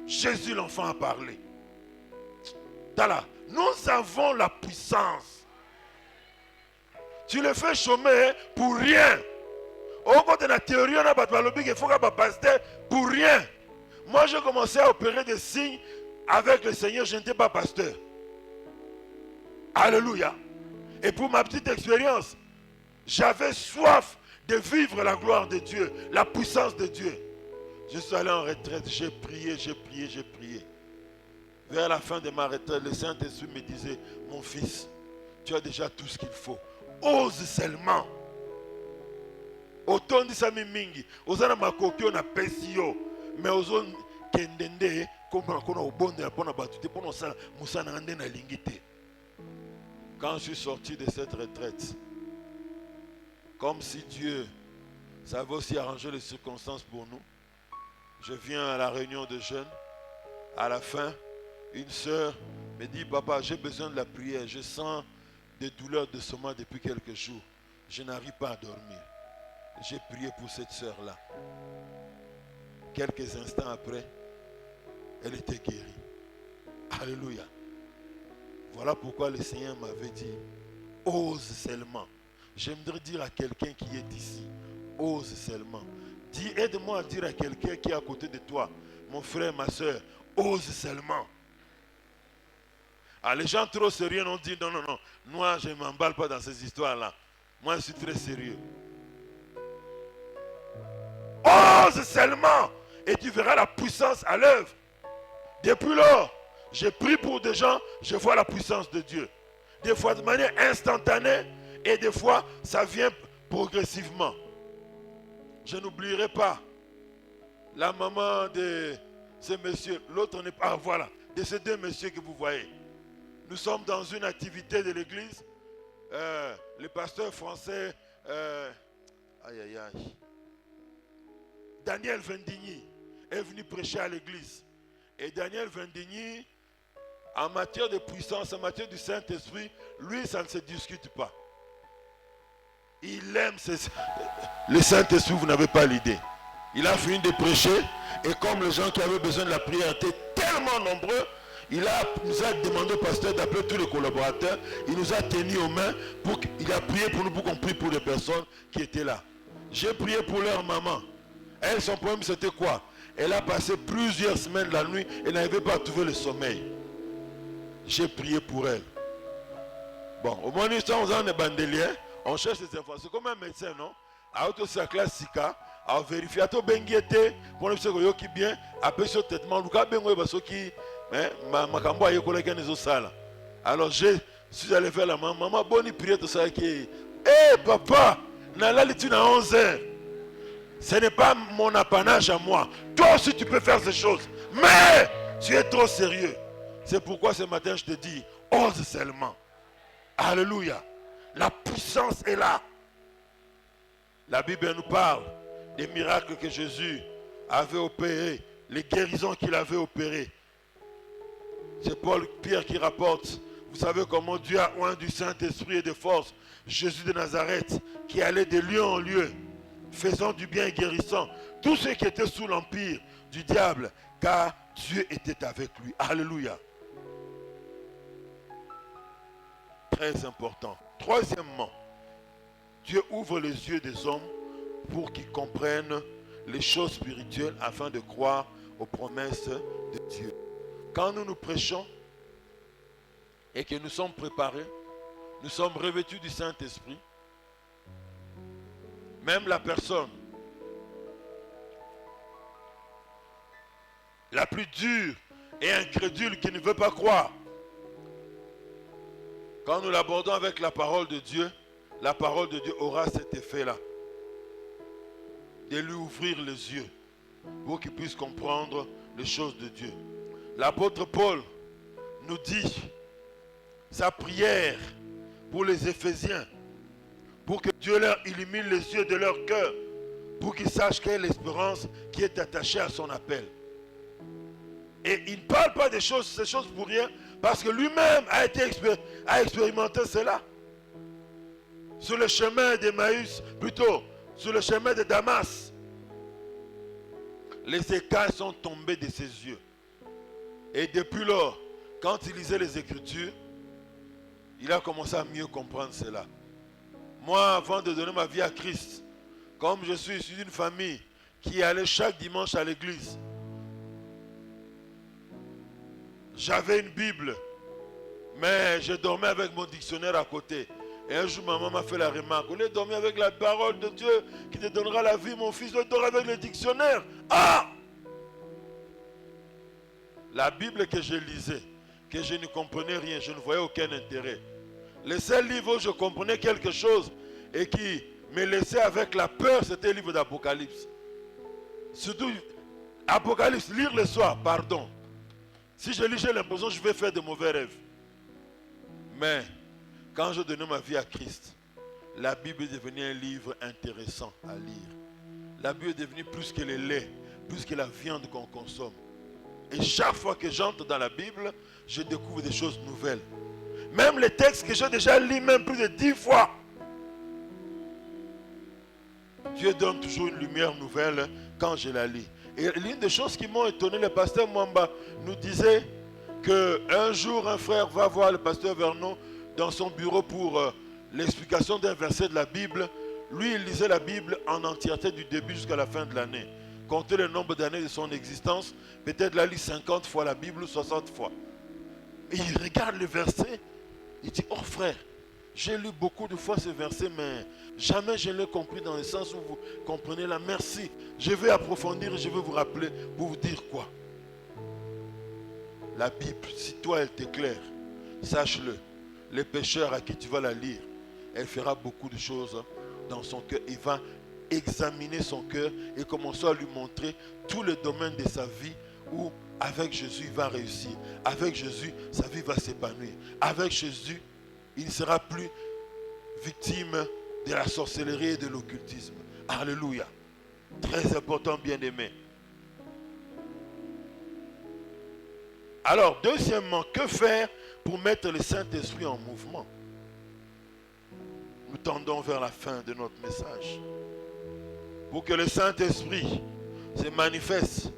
Jésus, l'enfant a parlé. Tala, nous avons la puissance. Tu le fais chômer pour rien. Au côté de la théorie, on a il faut que pasteur pour rien. Moi, j'ai commencé à opérer des signes avec le Seigneur, je n'étais pas pasteur. Alléluia. Et pour ma petite expérience, j'avais soif de vivre la gloire de Dieu, la puissance de Dieu. Je suis allé en retraite, j'ai prié. Vers la fin de ma retraite, le Saint-Esprit me disait, mon fils, tu as déjà tout ce qu'il faut. Ose seulement. Autant dit ça mingi, ozana makoki on a pesio, mais ozon kendende comme on a au bon de la bonne batute pour nous ça musana ande na lingité. Quand je suis sorti de cette retraite, comme si Dieu savait aussi arranger les circonstances pour nous, je viens à la réunion de jeunes. À la fin, une sœur me dit, papa, j'ai besoin de la prière. Je sens des douleurs de stomac depuis quelques jours. Je n'arrive pas à dormir. J'ai prié pour cette sœur-là. Quelques instants après, elle était guérie. Alléluia. Voilà pourquoi le Seigneur m'avait dit, ose seulement. J'aimerais dire à quelqu'un qui est ici, ose seulement. Dis, aide-moi à dire à quelqu'un qui est à côté de toi, mon frère, ma soeur, ose seulement. Ah, les gens trop sérieux ont dit, non, non, non, moi je ne m'emballe pas dans ces histoires-là. Moi je suis très sérieux. Ose seulement et tu verras la puissance à l'œuvre. Depuis lors, j'ai prié pour des gens, je vois la puissance de Dieu. Des fois de manière instantanée et des fois ça vient progressivement. Je n'oublierai pas la maman de ce monsieur, l'autre n'est pas, voilà, de ces deux messieurs que vous voyez. Nous sommes dans une activité de l'église. Le pasteur français, Daniel Vendigny est venu prêcher à l'église. Et Daniel Vendigny, en matière de puissance, en matière du Saint-Esprit, lui, ça ne se discute pas. Il aime le Saint-Esprit, vous n'avez pas l'idée. Il a fini de prêcher, et comme les gens qui avaient besoin de la prière étaient tellement nombreux, nous a demandé au pasteur d'appeler tous les collaborateurs. Il nous a tenus aux mains, il a prié pour nous, pour qu'on prie pour les personnes qui étaient là. J'ai prié pour leur maman. Elle, son problème, c'était quoi? Elle a passé plusieurs semaines la nuit et n'arrivait pas à trouver le sommeil. J'ai prié pour elle. Bon, au moins, nous sommes dans les bandeliers, on cherche des informations. C'est comme un médecin, non? À auto sa classe Sika, à vérifier. À tout benguete, pour le psychologue qui bien, après ce traitement, Lucas Bengo, parce que Makambo a école qui est sala. Alors, je suis allé faire la maman, bonne prière, tout ça qui. Eh, papa, Nala l'étude à 11 heures. Ce n'est pas mon apanage à moi. Toi aussi, tu peux faire ces choses. Mais tu es trop sérieux. C'est pourquoi ce matin, je te dis, ose seulement. Alléluia. La puissance est là. La Bible nous parle des miracles que Jésus avait opérés, les guérisons qu'il avait opérées. C'est Paul Pierre qui rapporte. Vous savez comment Dieu a oint du Saint-Esprit et de force Jésus de Nazareth, qui allait de lieu en lieu, faisant du bien et guérissant tous ceux qui étaient sous l'empire du diable, car Dieu était avec lui. Alléluia. Très important. Troisièmement, Dieu ouvre les yeux des hommes pour qu'ils comprennent les choses spirituelles afin de croire aux promesses de Dieu. Quand nous prêchons et que nous sommes préparés, nous sommes revêtus du Saint-Esprit, même la personne la plus dure et incrédule qui ne veut pas croire, quand nous l'abordons avec la parole de Dieu aura cet effet-là, de lui ouvrir les yeux pour qu'il puisse comprendre les choses de Dieu. L'apôtre Paul nous dit sa prière pour les Éphésiens, pour que Dieu leur illumine les yeux de leur cœur, pour qu'ils sachent quelle est l'espérance qui est attachée à son appel. Et il ne parle pas de ces choses pour rien, parce que lui-même a expérimenté cela. Sur le chemin d'Emmaüs, plutôt, sur le chemin de Damas, les écailles sont tombées de ses yeux. Et depuis lors, quand il lisait les Écritures, il a commencé à mieux comprendre cela. Moi, avant de donner ma vie à Christ, comme je suis issu d'une famille qui allait chaque dimanche à l'église, j'avais une Bible, mais je dormais avec mon dictionnaire à côté. Et un jour, maman m'a fait la remarque: au lieu de dormir avec la parole de Dieu qui te donnera la vie, mon fils, dort avec le dictionnaire. Ah! La Bible que je lisais, que je ne comprenais rien, je ne voyais aucun intérêt. Le seul livre où je comprenais quelque chose et qui me laissait avec la peur, c'était le livre d'Apocalypse. Surtout, Apocalypse, lire le soir, pardon. Si je lis, j'ai l'impression que je vais faire de mauvais rêves. Mais, quand je donnais ma vie à Christ, la Bible est devenue un livre intéressant à lire. La Bible est devenue plus que le lait, plus que la viande qu'on consomme. Et chaque fois que j'entre dans la Bible, je découvre des choses nouvelles. Même les textes que j'ai déjà lus, même plus de 10 fois. Dieu donne toujours une lumière nouvelle quand je la lis. Et l'une des choses qui m'ont étonné, le pasteur Mwamba nous disait qu'un jour un frère va voir le pasteur Vernon dans son bureau pour l'explication d'un verset de la Bible. Lui, il lisait la Bible en entièreté du début jusqu'à la fin de l'année. Comptez le nombre d'années de son existence, peut-être il a lu 50 fois la Bible ou 60 fois. Et il regarde le verset, il dit, oh frère, j'ai lu beaucoup de fois ce verset, mais jamais je l'ai compris dans le sens où vous comprenez là. Merci, je vais approfondir et je vais vous rappeler pour vous dire quoi. La Bible, si toi elle t'éclaire, sache-le, les pécheurs à qui tu vas la lire, elle fera beaucoup de choses dans son cœur. Il va examiner son cœur et commencer à lui montrer tous les domaines de sa vie où avec Jésus il va réussir. Avec Jésus, sa vie va s'épanouir. Avec Jésus, il ne sera plus victime de la sorcellerie et de l'occultisme. Alléluia. Très important, bien-aimé. Alors, deuxièmement, que faire pour mettre le Saint-Esprit en mouvement? Nous tendons vers la fin de notre message. Pour que le Saint-Esprit se manifeste,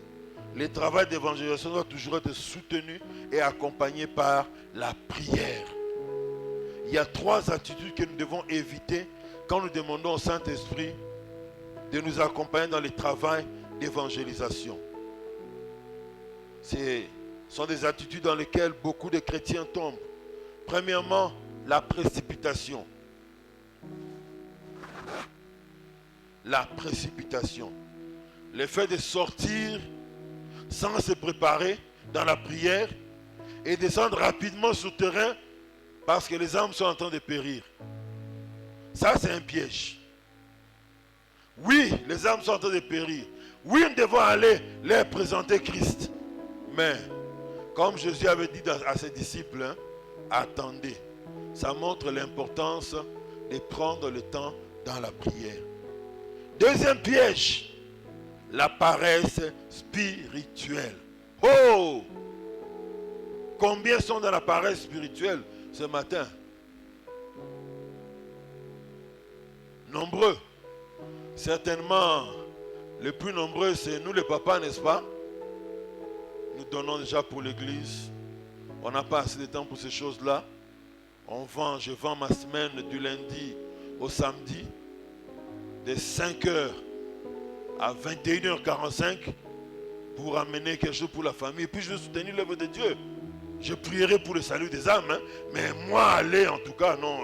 le travail d'évangélisation doit toujours être soutenu et accompagné par la prière. Il y a 3 attitudes que nous devons éviter quand nous demandons au Saint-Esprit de nous accompagner dans le travail d'évangélisation. Ce sont des attitudes dans lesquelles beaucoup de chrétiens tombent. Premièrement, la précipitation. La précipitation. Le fait de sortir sans se préparer dans la prière et descendre rapidement sur le terrain parce que les âmes sont en train de périr. Ça, c'est un piège. Oui, les âmes sont en train de périr. Oui, nous devons aller leur présenter Christ. Mais, comme Jésus avait dit à ses disciples, attendez. Ça montre l'importance de prendre le temps dans la prière. Deuxième piège, la paresse spirituelle. Oh! Combien sont dans la paresse spirituelle ce matin? Nombreux. Certainement, les plus nombreux, c'est nous les papas, n'est-ce pas? Nous donnons déjà pour l'église. On n'a pas assez de temps pour ces choses-là. Je vends ma semaine du lundi au samedi, de 5h à 21h45 pour amener quelque chose pour la famille. Et puis je vais soutenir l'œuvre de Dieu. Je prierai pour le salut des âmes. Mais moi, aller en tout cas, non,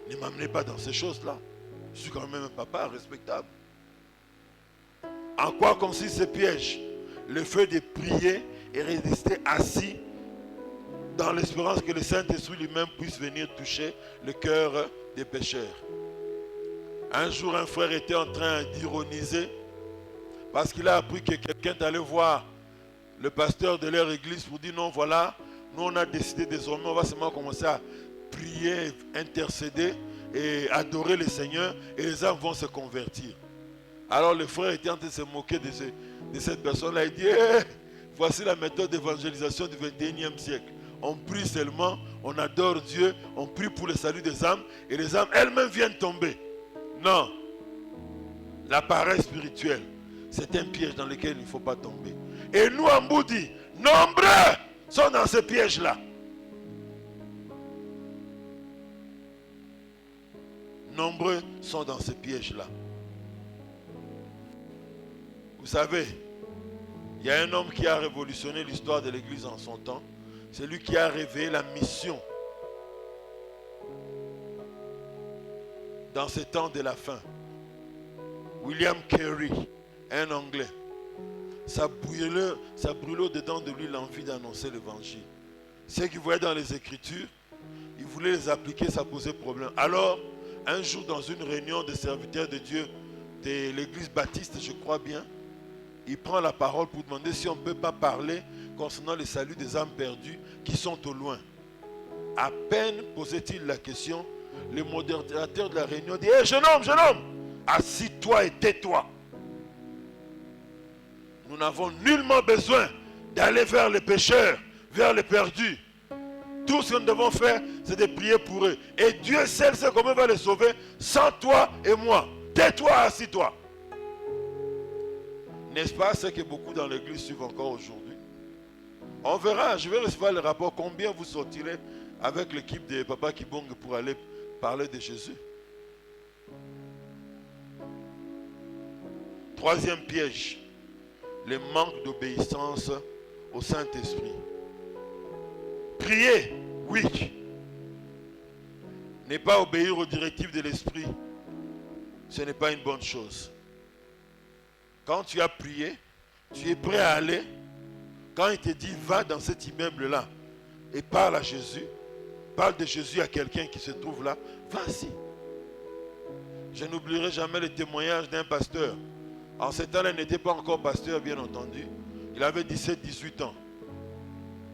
ne m'amenez pas dans ces choses-là. Je suis quand même un papa respectable. En quoi consiste ce piège? Le fait de prier et rester assis dans l'espérance que le Saint-Esprit lui-même puisse venir toucher le cœur des pécheurs. Un jour, un frère était en train d'ironiser parce qu'il a appris que quelqu'un allait voir le pasteur de leur église pour dire non, voilà, nous on a décidé désormais, on va seulement commencer à prier, intercéder et adorer le Seigneur et les âmes vont se convertir. Alors le frère était en train de se moquer de cette personne-là. Il dit, voici la méthode d'évangélisation du 21e siècle. On prie seulement, on adore Dieu, on prie pour le salut des âmes et les âmes elles-mêmes viennent tomber. Non. La paresse spirituelle, c'est un piège dans lequel il ne faut pas tomber. Et nous en Boudi, nombreux sont dans ce piège-là. Nombreux sont dans ce piège-là. Vous savez, il y a un homme qui a révolutionné l'histoire de l'Église en son temps. C'est lui qui a révélé la mission dans ces temps de la fin. William Carey, un Anglais. Ça brûlait au-dedans de lui l'envie d'annoncer l'évangile. Ce qu'il voyait dans les Écritures, il voulait les appliquer, ça posait problème. Alors, un jour dans une réunion de serviteurs de Dieu de l'Église baptiste, je crois bien, il prend la parole pour demander si on ne peut pas parler concernant le salut des âmes perdues qui sont au loin. À peine posait-il la question, le modérateur de la réunion dit, hé, jeune homme, assis-toi et tais-toi. Nous n'avons nullement besoin d'aller vers les pécheurs, vers les perdus. Tout ce que nous devons faire, c'est de prier pour eux. Et Dieu seul sait comment il va les sauver, sans toi et moi. Tais-toi, assis-toi. N'est-ce pas ce que beaucoup dans l'église suivent encore aujourd'hui? On verra, je vais recevoir le rapport. Combien vous sortirez avec l'équipe de Papa Kibong pour aller parler de Jésus? Troisième piège, le manque d'obéissance au Saint-Esprit. Prier, oui. Ne pas obéir aux directives de l'Esprit, ce n'est pas une bonne chose. Quand tu as prié, tu es prêt à aller. Quand il te dit, va dans cet immeuble-là et parle à Jésus, parle de Jésus à quelqu'un qui se trouve là, vas-y. Je n'oublierai jamais le témoignage d'un pasteur. En ce temps-là, il n'était pas encore pasteur, bien entendu. Il avait 17-18 ans.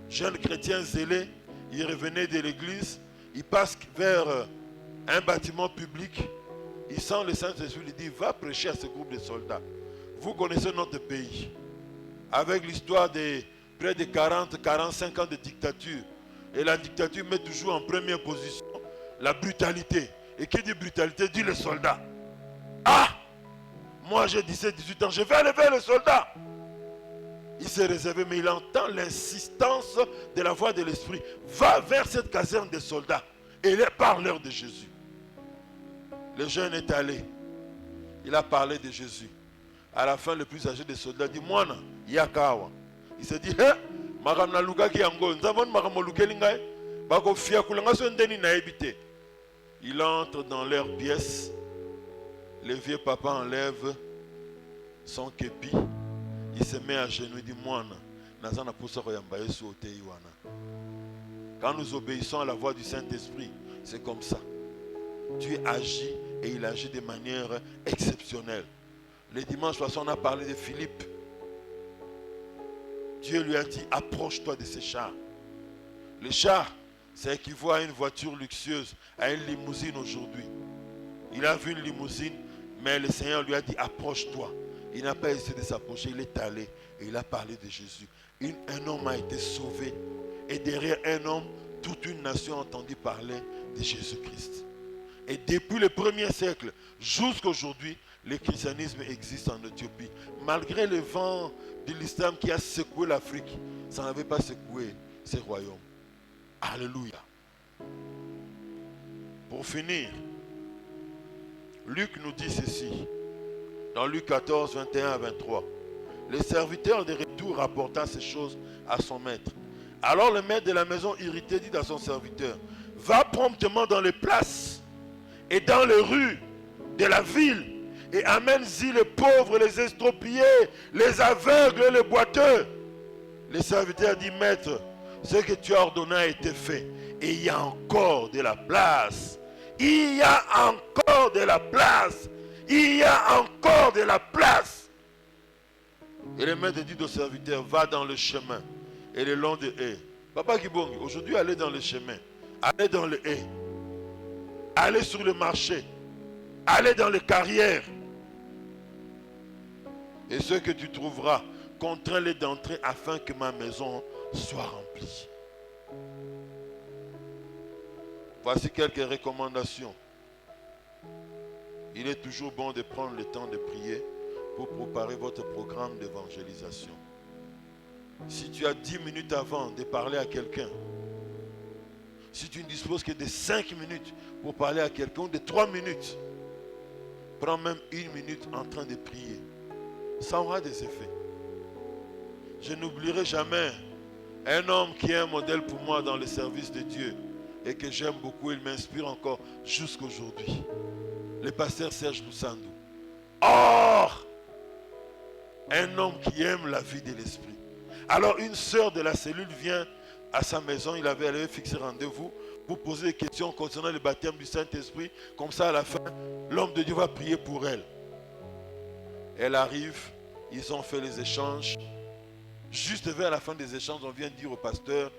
Jeune chrétien zélé, il revenait de l'église, il passe vers un bâtiment public, il sent le Saint-Esprit, il dit, va prêcher à ce groupe de soldats. Vous connaissez notre pays, avec l'histoire de près de 40-45 ans de dictature. Et la dictature met toujours en première position la brutalité. Et qui dit brutalité dit les soldats. Ah! Moi j'ai 17-18 ans, je vais aller vers les soldats. Il s'est réservé, mais il entend l'insistance de la voix de l'Esprit. Va vers cette caserne des soldats et parle-leur de Jésus. Le jeune est allé. Il a parlé de Jésus. À la fin, le plus âgé des soldats dit, Moana, Yakawa. Il s'est dit, il entre dans leur pièce. Le vieux papa enlève son képi. Il se met à genoux et dit, quand nous obéissons à la voix du Saint-Esprit, c'est comme ça. Dieu agit et il agit de manière exceptionnelle. Le dimanche passé, on a parlé de Philippe. Dieu lui a dit, approche-toi de ces chars. Les chars, c'est équivaut à une voiture luxueuse, à une limousine aujourd'hui. Il a vu une limousine, mais le Seigneur lui a dit, approche-toi. Il n'a pas essayé de s'approcher, il est allé et il a parlé de Jésus. Un homme a été sauvé. Et derrière un homme, toute une nation a entendu parler de Jésus-Christ. Et depuis le 1er siècle jusqu'à aujourd'hui, le christianisme existe en Éthiopie. Malgré le vent de l'islam qui a secoué l'Afrique, ça n'avait pas secoué ces royaumes. Alléluia. Pour finir, Luc nous dit ceci. Dans Luc 14, 21 à 23. Le serviteur de retour rapporta ces choses à son maître. Alors le maître de la maison irrité dit à son serviteur, va promptement dans les places et dans les rues de la ville et amène-y les pauvres, les estropiés, les aveugles et les boiteux. Le serviteur dit, maître, ce que tu as ordonné a été fait et il y a encore de la place. Il y a encore de la place. Il y a encore de la place. Et le maître dit au serviteur, va dans le chemin et le long des haies. Papa Kibongi, aujourd'hui, allez dans le chemin, allez dans les haies, allez sur le marché, allez dans les carrières. Et ce que tu trouveras, contrains-les d'entrer afin que ma maison soit remplie. Voici quelques recommandations. Il est toujours bon de prendre le temps de prier pour préparer votre programme d'évangélisation. Si tu as 10 minutes avant de parler à quelqu'un, si tu ne disposes que de 5 minutes pour parler à quelqu'un, ou de 3 minutes, prends même 1 minute en train de prier. Ça aura des effets. Je n'oublierai jamais un homme qui est un modèle pour moi dans le service de Dieu et que j'aime beaucoup, il m'inspire encore jusqu'aujourd'hui. Le pasteur Serge Boussandou. Or, un homme qui aime la vie de l'esprit. Alors une sœur de la cellule vient à sa maison, elle avait fixé rendez-vous pour poser des questions concernant le baptême du Saint-Esprit. Comme ça, à la fin, l'homme de Dieu va prier pour elle. Elle arrive, ils ont fait les échanges. Juste vers la fin des échanges, on vient dire au pasteur,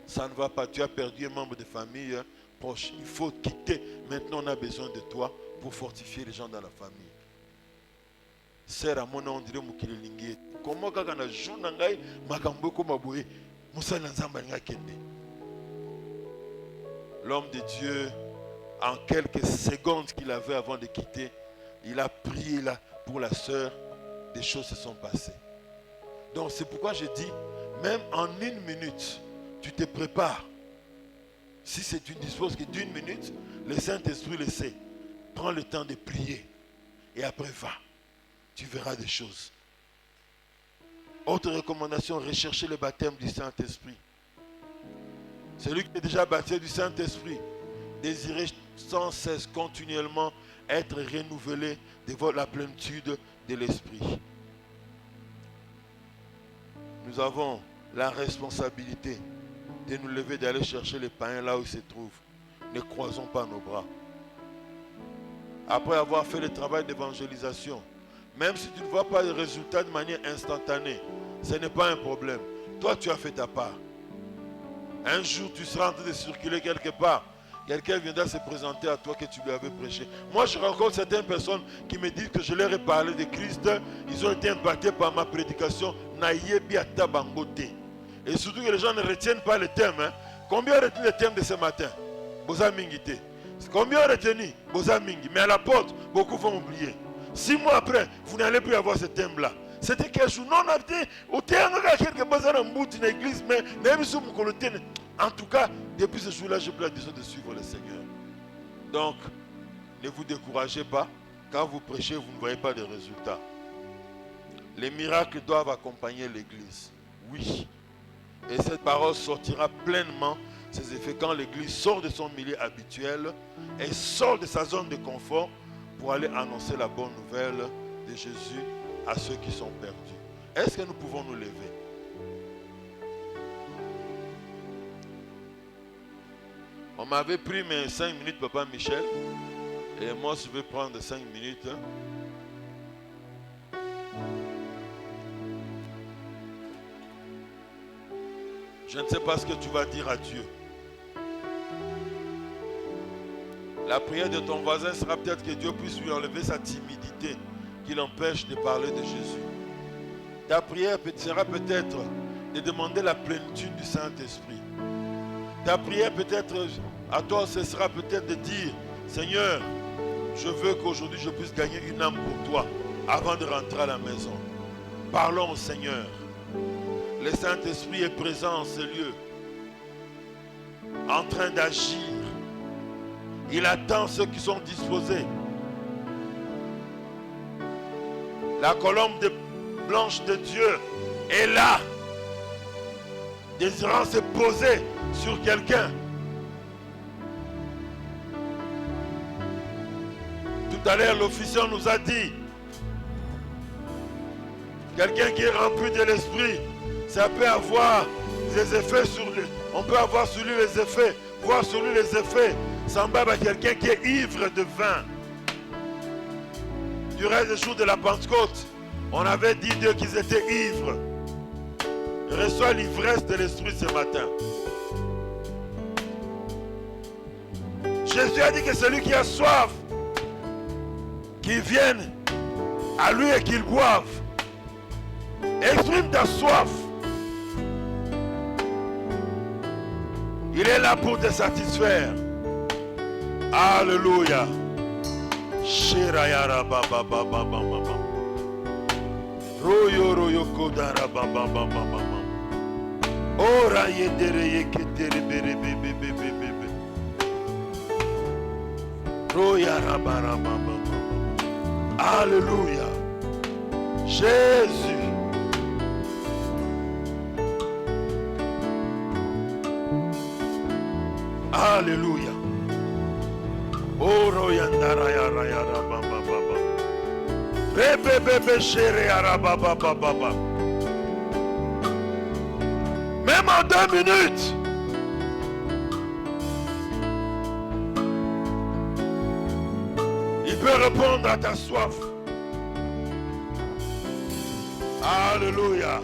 ça ne va pas, tu as perdu un membre de famille proche. Il faut quitter. Maintenant, on a besoin de toi pour fortifier les gens dans la famille. Sœur à mon nom, on dirait Moukilingi. Comment quand on a joué dans la makambo comme aboué, Moussa Nanzamba nga kende. L'homme de Dieu, en quelques secondes qu'il avait avant de quitter, il a prié là pour la sœur. Des choses se sont passées. Donc c'est pourquoi je dis, même en 1 minute, tu te prépares. Si c'est tu disposes que d'1 minute, le Saint-Esprit le sait. Prends le temps de prier. Et après va. Tu verras des choses. Autre recommandation, recherchez le baptême du Saint-Esprit. Celui qui est déjà baptisé du Saint-Esprit, désirez sans cesse, continuellement, être renouvelé devant la plénitude de l'Esprit. Nous avons la responsabilité de nous lever, d'aller chercher les païens là où ils se trouvent. Ne croisons pas nos bras. Après avoir fait le travail d'évangélisation, même si tu ne vois pas de résultats de manière instantanée, ce n'est pas un problème. Toi, tu as fait ta part. Un jour, tu seras en train de circuler quelque part. Quelqu'un viendra se présenter à toi que tu lui avais prêché. Moi, je rencontre certaines personnes qui me disent que je leur ai parlé de Christ. Ils ont été impactés par ma prédication. Et surtout que les gens ne retiennent pas le thème. Combien ont retenu le thème de ce matin? Boza Mingite. Combien ont retenu? Boza Mingi. Mais à la porte, beaucoup vont oublier. 6 mois après, vous n'allez plus avoir ce thème-là. C'était quel jour? Non, on a dit, au terrain, quelque chose dans l'église, mais en tout cas, depuis ce jour-là, j'ai pris la décision de suivre le Seigneur. Donc, ne vous découragez pas. Quand vous prêchez, vous ne voyez pas de résultats. Les miracles doivent accompagner l'église. Oui. Et cette parole sortira pleinement ses effets quand l'église sort de son milieu habituel et sort de sa zone de confort pour aller annoncer la bonne nouvelle de Jésus à ceux qui sont perdus. Est-ce que nous pouvons nous lever? On m'avait pris mes 5 minutes, Papa Michel. Et moi, je vais prendre 5 minutes. Je ne sais pas ce que tu vas dire à Dieu. La prière de ton voisin sera peut-être que Dieu puisse lui enlever sa timidité qui l'empêche de parler de Jésus. Ta prière sera peut-être de demander la plénitude du Saint-Esprit. Ta prière peut-être à toi, ce sera peut-être de dire, Seigneur, je veux qu'aujourd'hui je puisse gagner une âme pour toi avant de rentrer à la maison. Parlons au Seigneur. Le Saint-Esprit est présent en ce lieu, en train d'agir. Il attend ceux qui sont disposés. La colombe blanche de Dieu est là, désirant se poser sur quelqu'un. Tout à l'heure, l'officiant nous a dit, quelqu'un qui est rempli de l'esprit, ça peut avoir des effets sur lui. On peut avoir sur lui les effets, voir sur lui les effets, semblable à quelqu'un qui est ivre de vin. Du reste des jours de la Pentecôte, on avait dit d'eux qu'ils étaient ivres. Reçois l'ivresse de l'esprit ce matin. Jésus a dit que celui qui a soif, qu'il vienne à lui et qu'il boive. Exprime ta soif. Il est là pour te satisfaire. Alléluia. Shirayara baba baba baba. Royo royo kodara baba baba baba. Ora yedere yeketere bere bebe bebe bebe. Royara bara baba baba. Alléluia. Jésus. Alléluia. Oro yandara yara yara baba baba. Bebe bebe chere yara baba baba baba. Même en 2 minutes. Il peut répondre à ta soif. Alléluia.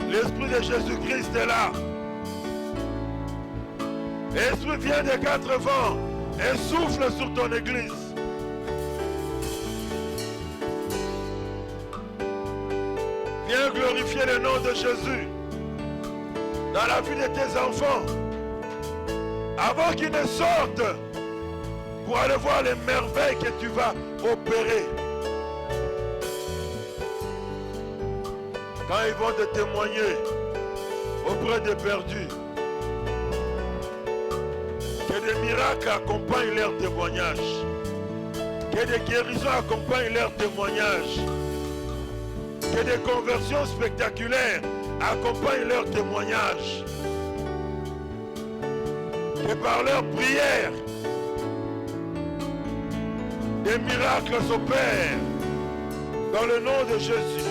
L'Esprit de Jésus-Christ est là. L'Esprit vient des 4 vents et souffle sur ton église. Viens glorifier le nom de Jésus dans la vie de tes enfants avant qu'ils ne sortent pour aller voir les merveilles que tu vas opérer. quand ils vont te témoigner auprès des perdus, que des miracles accompagnent leur témoignage, que des guérisons accompagnent leur témoignage, que des conversions spectaculaires accompagnent leur témoignage, que par leur prière, des miracles s'opèrent dans le nom de Jésus.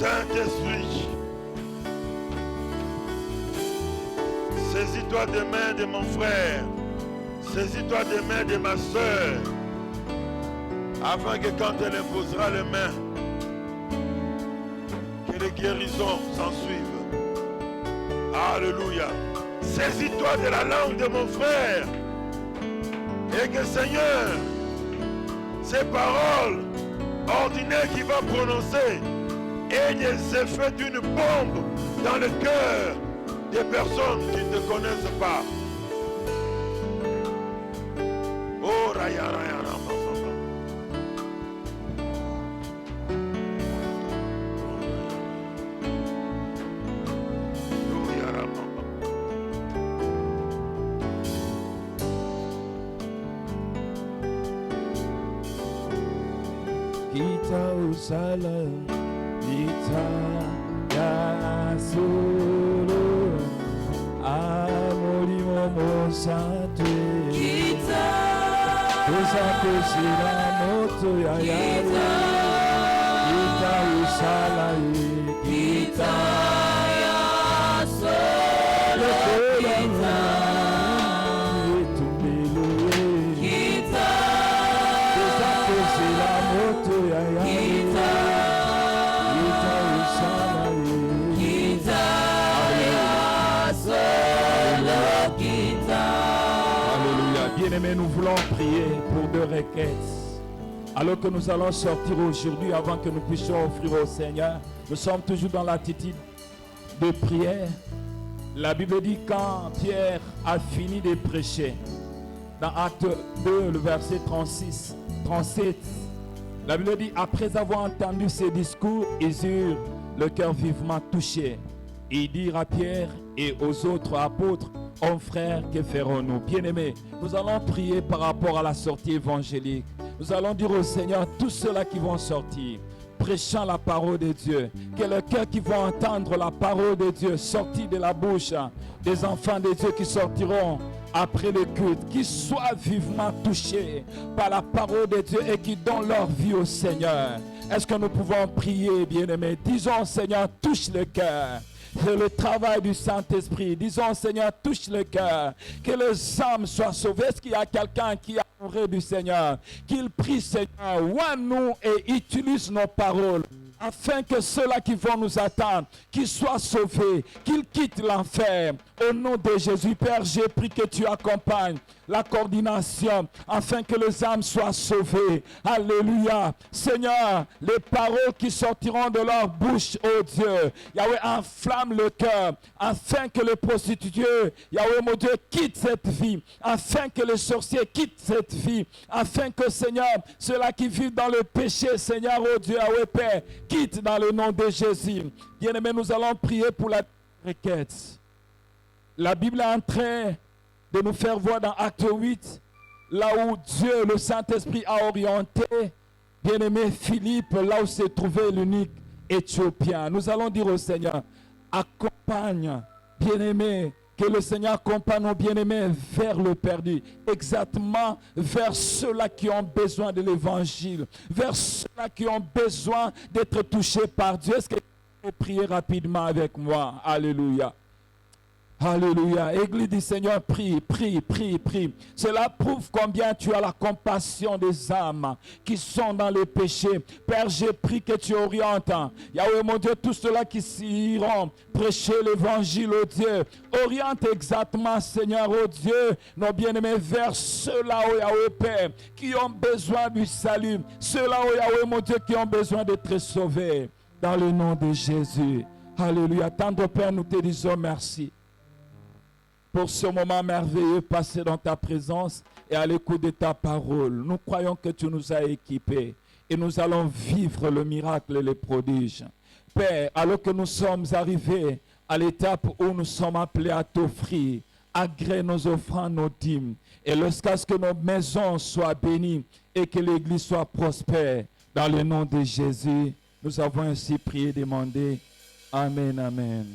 Saint-Esprit, saisis-toi des mains de mon frère, saisis-toi des mains de ma soeur, afin que quand elle imposera les mains, que les guérisons s'ensuivent. Alléluia. Saisis-toi de la langue de mon frère, et que Seigneur, ces paroles ordinaires qu'il va prononcer aient les effets d'une bombe dans le cœur des personnes qui ne te connaissent pas. Oh, raya, raya, raya. Sala ita ya solo amori momo sate kita usate sila moto ya ya kita usala kita ya solo kita kita usate sila moto ya ya Bien-aimés, nous voulons prier pour deux requêtes. Alors que nous allons sortir aujourd'hui, avant que nous puissions offrir au Seigneur, nous sommes toujours dans l'attitude de prière. La Bible dit quand Pierre a fini de prêcher, dans Acte 2, le verset 36, 37, la Bible dit, après avoir entendu ces discours, ils eurent le cœur vivement touché. Ils dirent à Pierre et aux autres apôtres, oh frères, que ferons-nous? Bien-aimés, nous allons prier par rapport à la sortie évangélique. Nous allons dire au Seigneur, tous ceux-là qui vont sortir, prêchant la parole de Dieu, que le cœur qui vont entendre la parole de Dieu sortir de la bouche des enfants de Dieu qui sortiront après le culte, qu'ils soient vivement touchés par la parole de Dieu et qui donnent leur vie au Seigneur. Est-ce que nous pouvons prier, bien-aimés? Disons, Seigneur, touche le cœur. C'est le travail du Saint-Esprit. Disons, Seigneur, touche le cœur. Que les âmes soient sauvées. Est-ce qu'il y a quelqu'un qui a amoureux du Seigneur? Qu'il prie, Seigneur, ouvre-nous et utilise nos paroles, afin que ceux-là qui vont nous attendre, qu'ils soient sauvés, qu'ils quittent l'enfer. Au nom de Jésus, Père, j'ai pris que tu accompagnes la coordination, afin que les âmes soient sauvées. Alléluia. Seigneur, les paroles qui sortiront de leur bouche, oh Dieu, Yahweh, enflamme le cœur, afin que les prostituées, Yahweh, mon Dieu, quittent cette vie, afin que les sorciers quittent cette vie, afin que, Seigneur, ceux-là qui vivent dans le péché, Seigneur, oh Dieu, Yahweh, Père, quitte dans le nom de Jésus. Bien-aimés, nous allons prier pour la requête. La Bible est en train de nous faire voir dans Acte 8, là où Dieu, le Saint-Esprit, a orienté, bien-aimé Philippe, là où se trouvait l'unique Éthiopien. Nous allons dire au Seigneur, accompagne, bien-aimé, que le Seigneur accompagne nos bien-aimés vers le perdu, exactement vers ceux-là qui ont besoin de l'évangile, vers ceux-là qui ont besoin d'être touchés par Dieu. Est-ce que vous pouvez prier rapidement avec moi? Alléluia. Alléluia. Église du Seigneur, prie, prie, prie, prie. Cela prouve combien tu as la compassion des âmes qui sont dans le péché. Père, j'ai pris que tu orientes, Yahweh mon Dieu, tous ceux-là qui iront prêcher l'évangile, oh Dieu. Oriente exactement, Seigneur, oh Dieu, nos bien-aimés vers ceux-là, oh Yahweh Père, qui ont besoin du salut. Ceux-là, oh Yahweh mon Dieu, qui ont besoin d'être sauvés. Dans le nom de Jésus. Alléluia. Tendre Père, nous te disons merci pour ce moment merveilleux passé dans ta présence et à l'écoute de ta parole. Nous croyons que tu nous as équipés et nous allons vivre le miracle et les prodiges. Père, alors que nous sommes arrivés à l'étape où nous sommes appelés à t'offrir, agrée nos offrandes, nos dîmes, et lorsqu'à ce que nos maisons soient bénies et que l'Église soit prospère, dans le nom de Jésus, nous avons ainsi prié et demandé. Amen, amen.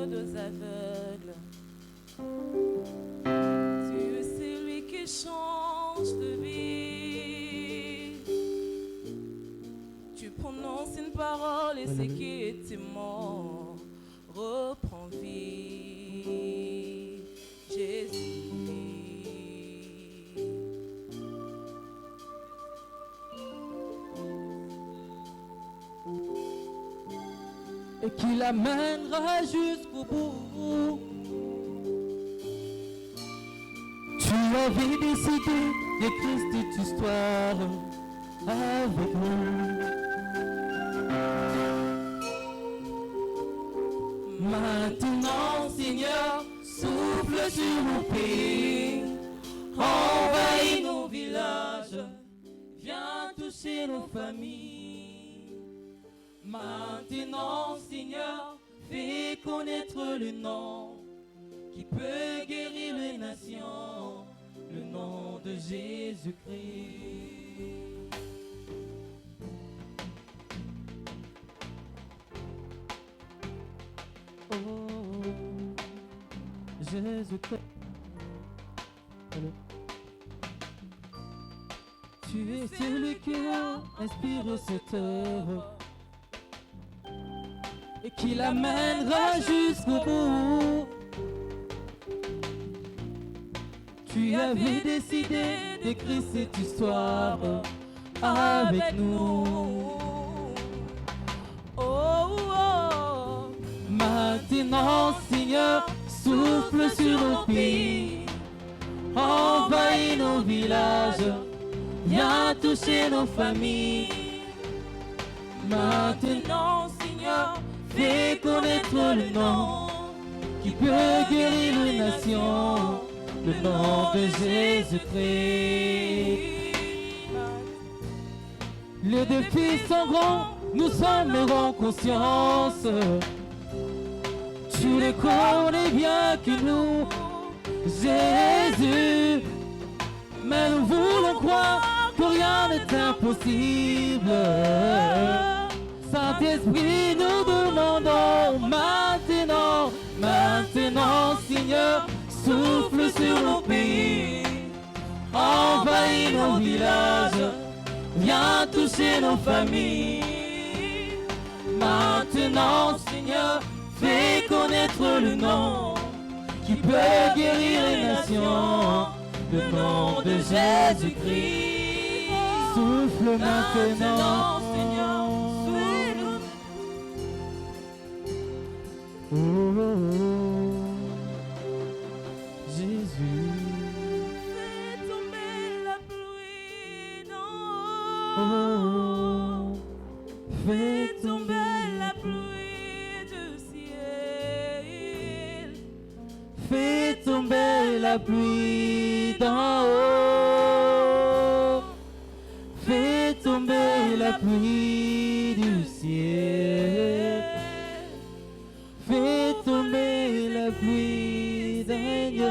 Aux aveugles. Tu es celui qui change de vie. Tu prononces une parole et ce qui était mort reprend vie. Jésus. Et qui l'amènera jusqu'au bout. Tu avais décidé d'écrire cette histoire avec nous. Maintenant, Seigneur, souffle sur nos pays, envahis nos villages, viens toucher nos familles. Maintenant, Seigneur, fais connaître le nom qui peut guérir les nations, le nom de Jésus-Christ. Oh, Jésus-Christ. Tu es celui qui a inspiré cette œuvre et qui l'amènera jusqu'au bout. Tu avais décidé d'écrire cette histoire avec nous. Oh, oh. Maintenant, Seigneur, souffle sur nos pays, envahis nos villages, viens toucher nos familles. Maintenant, Seigneur, fais connaître le nom qui peut guérir les nations, le nom de Jésus-Christ. Les défis sont grands, nous en aurons conscience. Tu les connais bien que nous, Jésus. Mais nous voulons croire que rien n'est impossible. Saint-Esprit, nous demandons maintenant, maintenant, Seigneur, souffle sur nos pays, envahis nos villages, viens toucher nos familles. Maintenant, Seigneur, fais connaître le nom qui peut guérir les nations, le nom de Jésus-Christ. Souffle maintenant, Seigneur. Oh, oh, oh, Jésus. Fais tomber la pluie d'en haut. Fais tomber la pluie du ciel. Fais tomber la pluie d'en haut. Fais tomber la pluie du ciel. Fais tomber la pluie, Seigneur.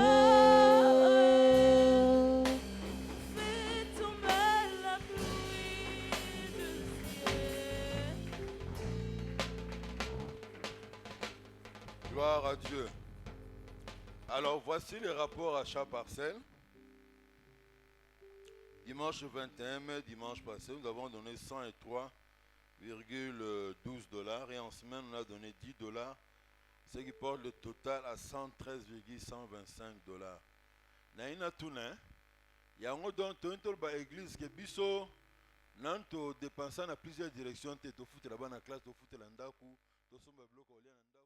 Fais tomber la pluie du ciel. Gloire à Dieu. Alors voici les rapports achats parcelles. Dimanche 21 mai, dimanche passé, nous avons donné 103,12 $, et en semaine on a donné 10 $, ce qui porte le total à 113,125 $. Naina tuna, yango donc to église que biso nanto dépenser dans plusieurs directions, te foute là-bas na classe, to foute là ndaku, to somba bloc au lien na ndaku.